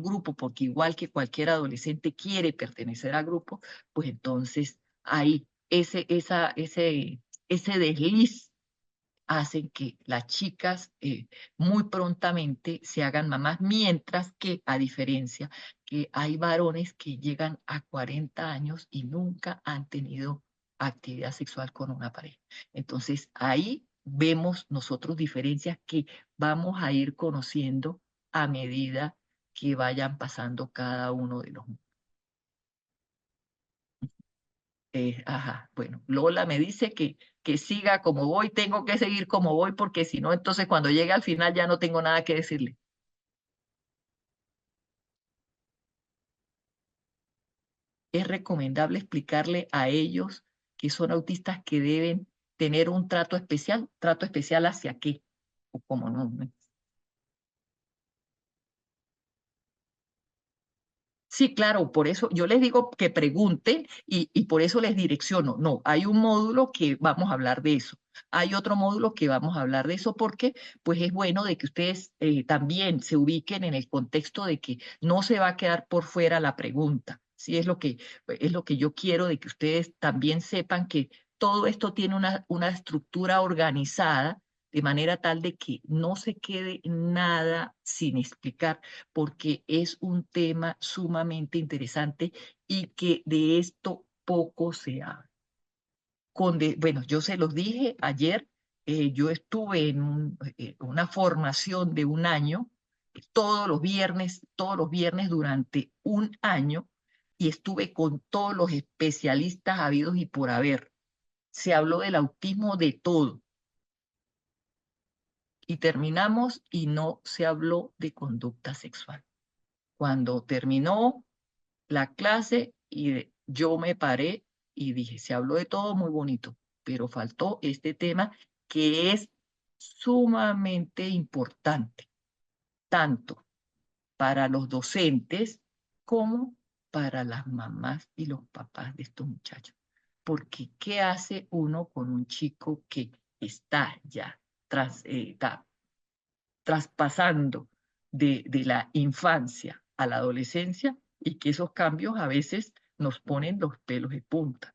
grupo, porque igual que cualquier adolescente quiere pertenecer al grupo, pues entonces hay ese desliz hacen que las chicas muy prontamente se hagan mamás, mientras que, a diferencia, que hay varones que llegan a 40 años y nunca han tenido actividad sexual con una pareja. Entonces, ahí vemos nosotros diferencias que vamos a ir conociendo a medida que vayan pasando cada uno de los. Ajá, bueno, Lola me dice que siga como voy, tengo que seguir como voy porque si no, entonces cuando llegue al final ya no tengo nada que decirle. Es recomendable explicarle a ellos que son autistas que deben tener un trato especial hacia qué, o cómo no. Sí, claro, por eso yo les digo que pregunten y por eso les direcciono. No, hay un módulo que vamos a hablar de eso. Hay otro módulo que vamos a hablar de eso porque pues es bueno de que ustedes también se ubiquen en el contexto de que no se va a quedar por fuera la pregunta. Sí, es lo que yo quiero de que ustedes también sepan que todo esto tiene una estructura organizada de manera tal de que no se quede nada sin explicar porque es un tema sumamente interesante y que de esto poco se habla. Bueno, yo se los dije ayer, yo estuve en una formación de un año, todos los viernes durante un año, y estuve con todos los especialistas habidos y por haber. Se habló del autismo de todo, y terminamos y no se habló de conducta sexual. Cuando terminó la clase yo me paré y dije, se habló de todo muy bonito, pero faltó este tema que es sumamente importante, tanto para los docentes como para las mamás y los papás de estos muchachos. Porque, ¿qué hace uno con un chico que está ya traspasando de la infancia a la adolescencia y que esos cambios a veces nos ponen los pelos de punta?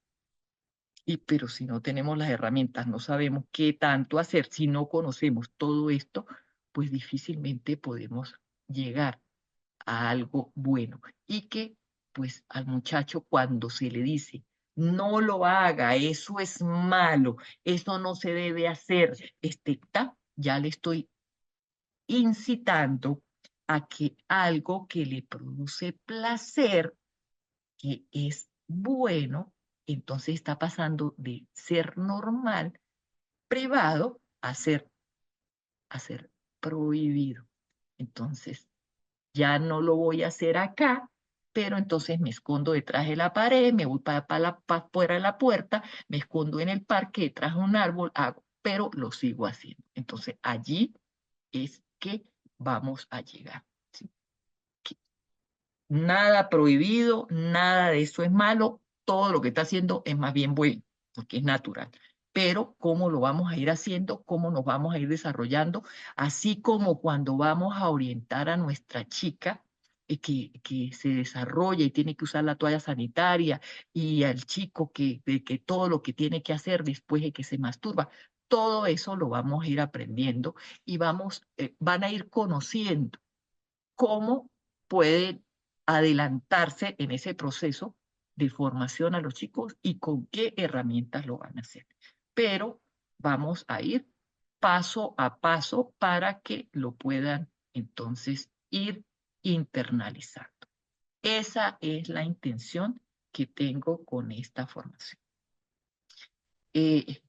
Pero si no tenemos las herramientas, no sabemos qué tanto hacer, si no conocemos todo esto, pues difícilmente podemos llegar a algo bueno. Y que pues al muchacho cuando se le dice, no lo haga, eso es malo, eso no se debe hacer, ya le estoy incitando a que algo que le produce placer, que es bueno, entonces está pasando de ser normal, privado, a ser prohibido. Entonces, ya no lo voy a hacer acá, pero entonces me escondo detrás de la pared, me voy para fuera de la puerta, me escondo en el parque, detrás de un árbol, hago, pero lo sigo haciendo. Entonces, allí es que vamos a llegar. ¿Sí? Nada prohibido, nada de eso es malo, todo lo que está haciendo es más bien bueno, porque es natural. Pero cómo lo vamos a ir haciendo, cómo nos vamos a ir desarrollando, así como cuando vamos a orientar a nuestra chica que se desarrolla y tiene que usar la toalla sanitaria y al chico de que todo lo que tiene que hacer después de que se masturba, todo eso lo vamos a ir aprendiendo y van a ir conociendo cómo pueden adelantarse en ese proceso de formación a los chicos y con qué herramientas lo van a hacer. Pero vamos a ir paso a paso para que lo puedan entonces ir internalizando. Esa es la intención que tengo con esta formación. Eh,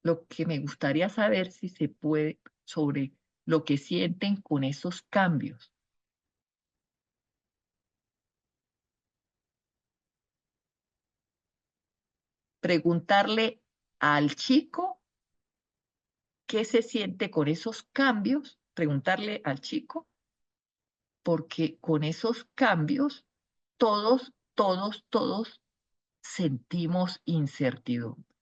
lo que me gustaría saber si se puede sobre lo que sienten con esos cambios. Preguntarle al chico qué se siente con esos cambios, preguntarle al chico, porque con esos cambios todos sentimos incertidumbre,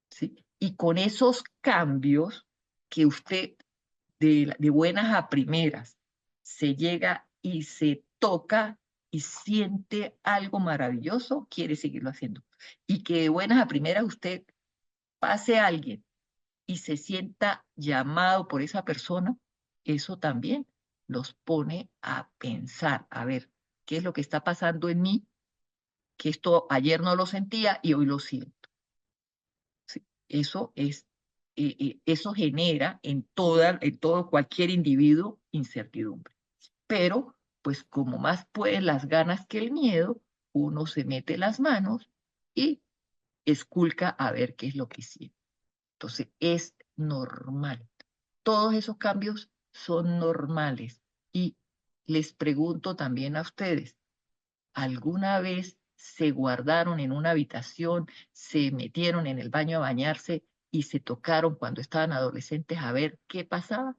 ¿sí? Y con esos cambios que usted de buenas a primeras se llega y se toca y siente algo maravilloso, quiere seguirlo haciendo. Y que de buenas a primeras usted pase a alguien y se sienta llamado por esa persona, eso también los pone a pensar, a ver, ¿qué es lo que está pasando en mí? Que esto ayer no lo sentía y hoy lo siento. ¿Sí? Eso genera en todo cualquier individuo incertidumbre. Pero, pues como más pueden las ganas que el miedo, uno se mete las manos y esculca a ver qué es lo que siente. Entonces, es normal. Todos esos cambios son normales. Y les pregunto también a ustedes, ¿alguna vez se guardaron en una habitación, se metieron en el baño a bañarse y se tocaron cuando estaban adolescentes a ver qué pasaba?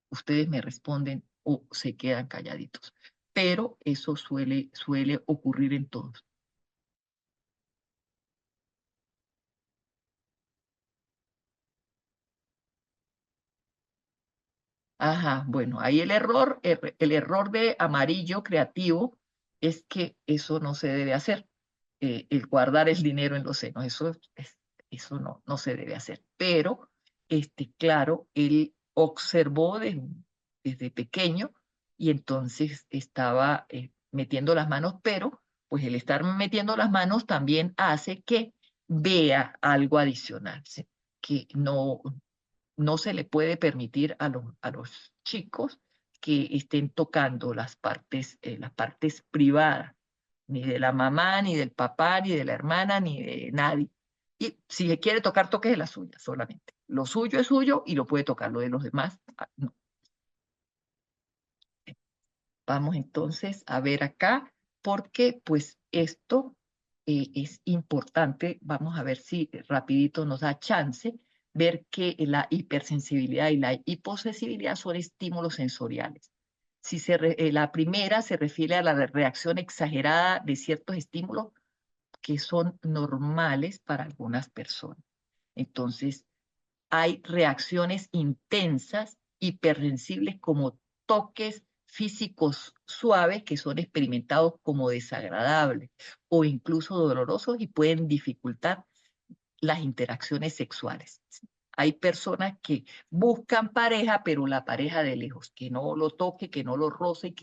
Ustedes me responden o se quedan calladitos. Pero eso suele ocurrir en todos. Ajá, bueno, ahí el error de amarillo creativo es que eso no se debe hacer. El guardar el dinero en los senos, eso no se debe hacer. Pero, claro, él observó desde pequeño y entonces estaba metiendo las manos, pero pues el estar metiendo las manos también hace que vea algo adicional, ¿sí? Que no se le puede permitir a los chicos que estén tocando las partes privadas, ni de la mamá, ni del papá, ni de la hermana, ni de nadie. Y si se quiere tocar, toque de la suya solamente. Lo suyo es suyo y lo puede tocar, lo de los demás, no. Vamos entonces a ver acá, porque pues esto es importante. Vamos a ver si rapidito nos da chance ver que la hipersensibilidad y la hiposensibilidad son estímulos sensoriales. La primera se refiere a la reacción exagerada de ciertos estímulos que son normales para algunas personas. Entonces, hay reacciones intensas, hipersensibles como toques físicos suaves que son experimentados como desagradables o incluso dolorosos y pueden dificultar las interacciones sexuales. Hay personas que buscan pareja, pero la pareja de lejos, que no lo toque, que no lo roce,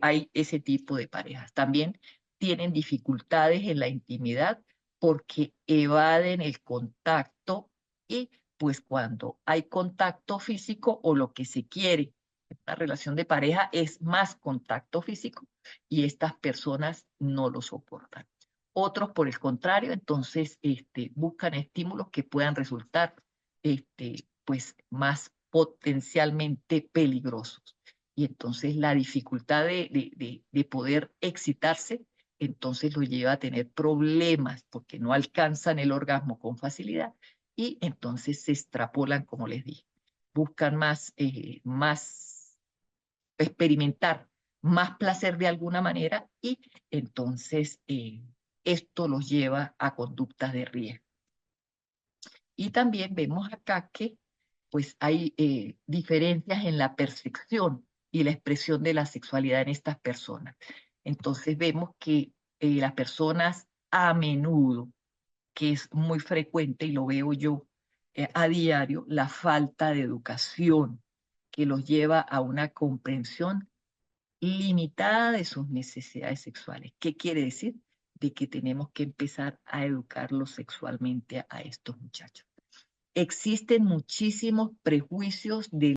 hay ese tipo de parejas. También tienen dificultades en la intimidad porque evaden el contacto y pues cuando hay contacto físico o lo que se quiere en una relación de pareja es más contacto físico y estas personas no lo soportan. Otros, por el contrario, entonces buscan estímulos que puedan resultar pues más potencialmente peligrosos y entonces la dificultad de poder excitarse, entonces lo lleva a tener problemas porque no alcanzan el orgasmo con facilidad y entonces se extrapolan, como les dije, buscan más experimentar más placer de alguna manera y entonces esto los lleva a conductas de riesgo. Y también vemos acá que pues hay diferencias en la percepción y la expresión de la sexualidad en estas personas. Entonces vemos que las personas a menudo, que es muy frecuente y lo veo yo a diario, la falta de educación que los lleva a una comprensión limitada de sus necesidades sexuales. ¿Qué quiere decir? De que tenemos que empezar a educarlos sexualmente a estos muchachos. Existen muchísimos prejuicios de